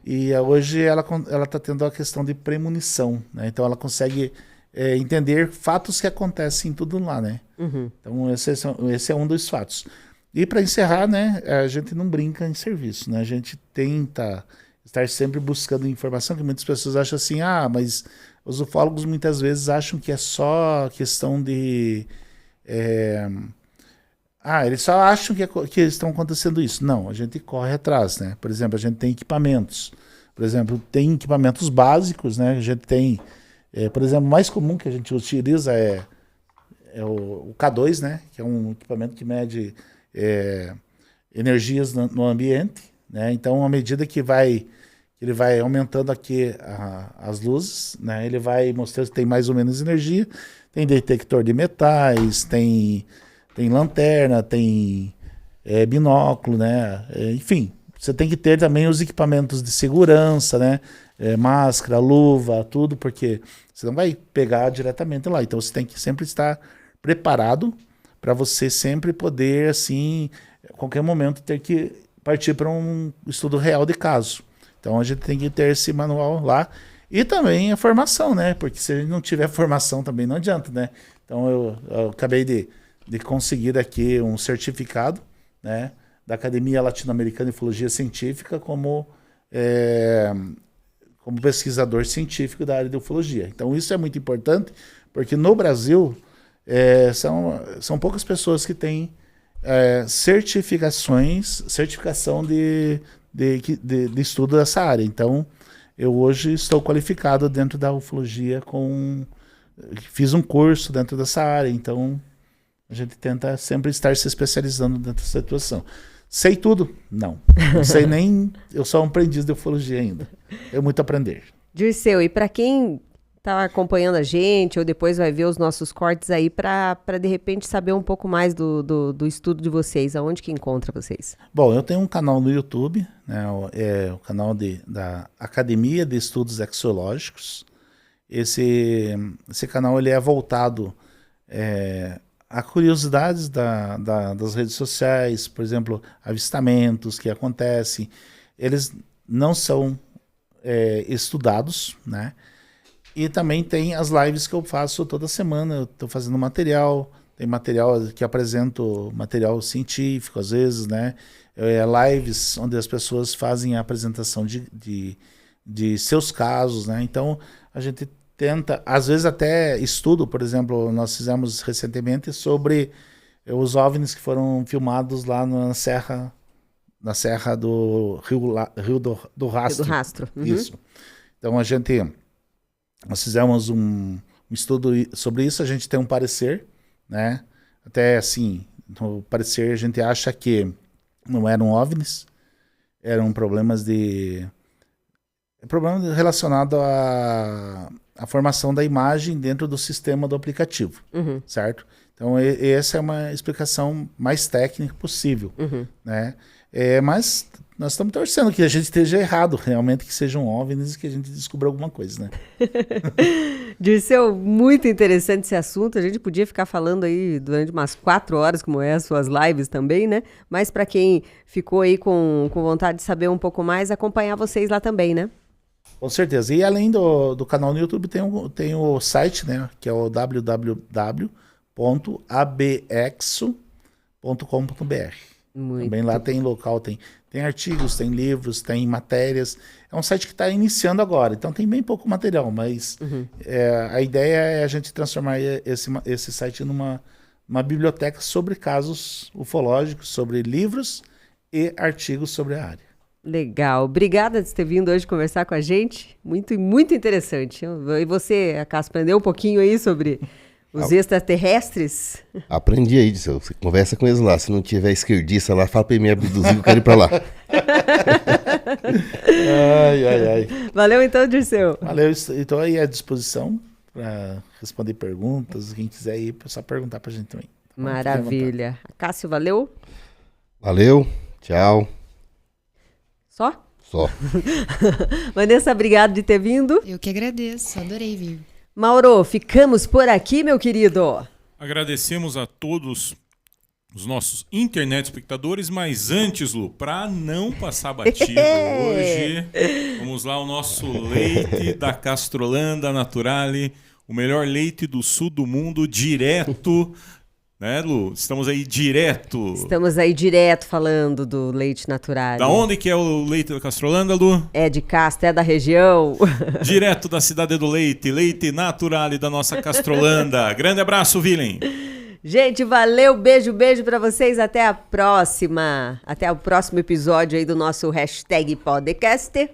E hoje ela está tendo a questão de premonição, né? Então ela consegue entender fatos que acontecem tudo lá, né? Então esse é um dos fatos. E para encerrar, né? A gente não brinca em serviço, né? A gente tenta estar sempre buscando informação, que muitas pessoas acham assim, mas os ufólogos muitas vezes acham que é só questão de... eles só acham que estão acontecendo isso. Não, a gente corre atrás, né? Por exemplo, a gente tem equipamentos. Por exemplo, tem equipamentos básicos, né? A gente tem, por exemplo, o mais comum que a gente utiliza é o K2, né? Que é um equipamento que mede energias no ambiente, né? Então, à medida que ele vai aumentando aqui as luzes, né? Ele vai mostrando que tem mais ou menos energia. Tem detector de metais, tem lanterna, tem binóculo, né? Enfim, você tem que ter também os equipamentos de segurança, né? Máscara, luva, tudo, porque você não vai pegar diretamente lá. Então você tem que sempre estar preparado para você sempre poder, assim, a qualquer momento ter que partir para um estudo real de caso. Então a gente tem que ter esse manual lá. E também a formação, né? Porque se a gente não tiver formação também não adianta, né? Então eu acabei de conseguir aqui um certificado, né? Da Academia Latino-Americana de Ufologia Científica como pesquisador científico da área de ufologia. Então isso é muito importante, porque no Brasil são poucas pessoas que têm certificação de estudo dessa área. Então eu hoje estou qualificado dentro da ufologia, fiz um curso dentro dessa área, então a gente tenta sempre estar se especializando dentro dessa situação. Sei tudo? Não. Não sei nem... Eu sou um aprendiz de ufologia ainda. É muito aprender. Dirceu, e para quem está acompanhando a gente, ou depois vai ver os nossos cortes aí, para de repente saber um pouco mais do estudo de vocês, aonde que encontra vocês? Bom, eu tenho um canal no YouTube, né, o canal da Academia de Estudos Axiológicos. Esse canal ele é voltado a curiosidades das redes sociais, por exemplo, avistamentos que acontecem. Eles não são estudados, né? E também tem as lives que eu faço toda semana. Eu estou fazendo material, tem material que apresento material científico, às vezes, né? Lives onde as pessoas fazem a apresentação de seus casos, né? Então, a gente tenta, às vezes até estudo, por exemplo, nós fizemos recentemente sobre os OVNIs que foram filmados lá na serra do Rio do Rastro. Rio do Rastro. Uhum. Isso. Então, nós fizemos um estudo sobre isso, a gente tem um parecer, né? Até assim, no parecer a gente acha que não eram OVNIs, eram problemas relacionado à formação da imagem dentro do sistema do aplicativo, certo? Então essa é uma explicação mais técnica possível, né? Mas nós estamos torcendo que a gente esteja errado, realmente, que sejam OVNIs e que a gente descubra alguma coisa, né? Dirceu, muito interessante esse assunto. A gente podia ficar falando aí durante umas 4 horas, como as suas lives também, né? Mas para quem ficou aí com vontade de saber um pouco mais, acompanhar vocês lá também, né? Com certeza. E além do canal no YouTube, tem o site, né? Que é o www.abexo.com.br. Também lá tem local, tem artigos, tem livros, tem matérias. É um site que está iniciando agora, então tem bem pouco material, mas a ideia é a gente transformar esse site numa biblioteca sobre casos ufológicos, sobre livros e artigos sobre a área. Legal. Obrigada por ter vindo hoje conversar com a gente. Muito, muito interessante. E você, acaso, aprendeu um pouquinho aí sobre os extraterrestres? Aprendi aí, Dirceu. Você conversa com eles lá. Se não tiver esquerdista lá, fala pra ele me abduzir que eu quero ir pra lá. Ai. Valeu então, Dirceu. Valeu. Estou aí à disposição para responder perguntas. Quem quiser ir, é só perguntar pra gente também. Maravilha. Cássio, valeu? Valeu. Tchau. Só? Só. Vanessa, obrigado de ter vindo. Eu que agradeço, adorei vir. Mauro, ficamos por aqui, meu querido. Agradecemos a todos os nossos internet espectadores, mas antes, Lu, para não passar batido hoje, vamos lá, o nosso leite da Castrolanda Naturale, o melhor leite do sul do mundo, direto... Né, Lu? Estamos aí direto falando do leite natural. Da onde que é o leite da Castrolanda, Lu? É de Castro, é da região. Direto da cidade do leite, leite natural da nossa Castrolanda. Grande abraço, Willem. Gente, valeu, beijo pra vocês, até a próxima. Até o próximo episódio aí do nosso #podcast.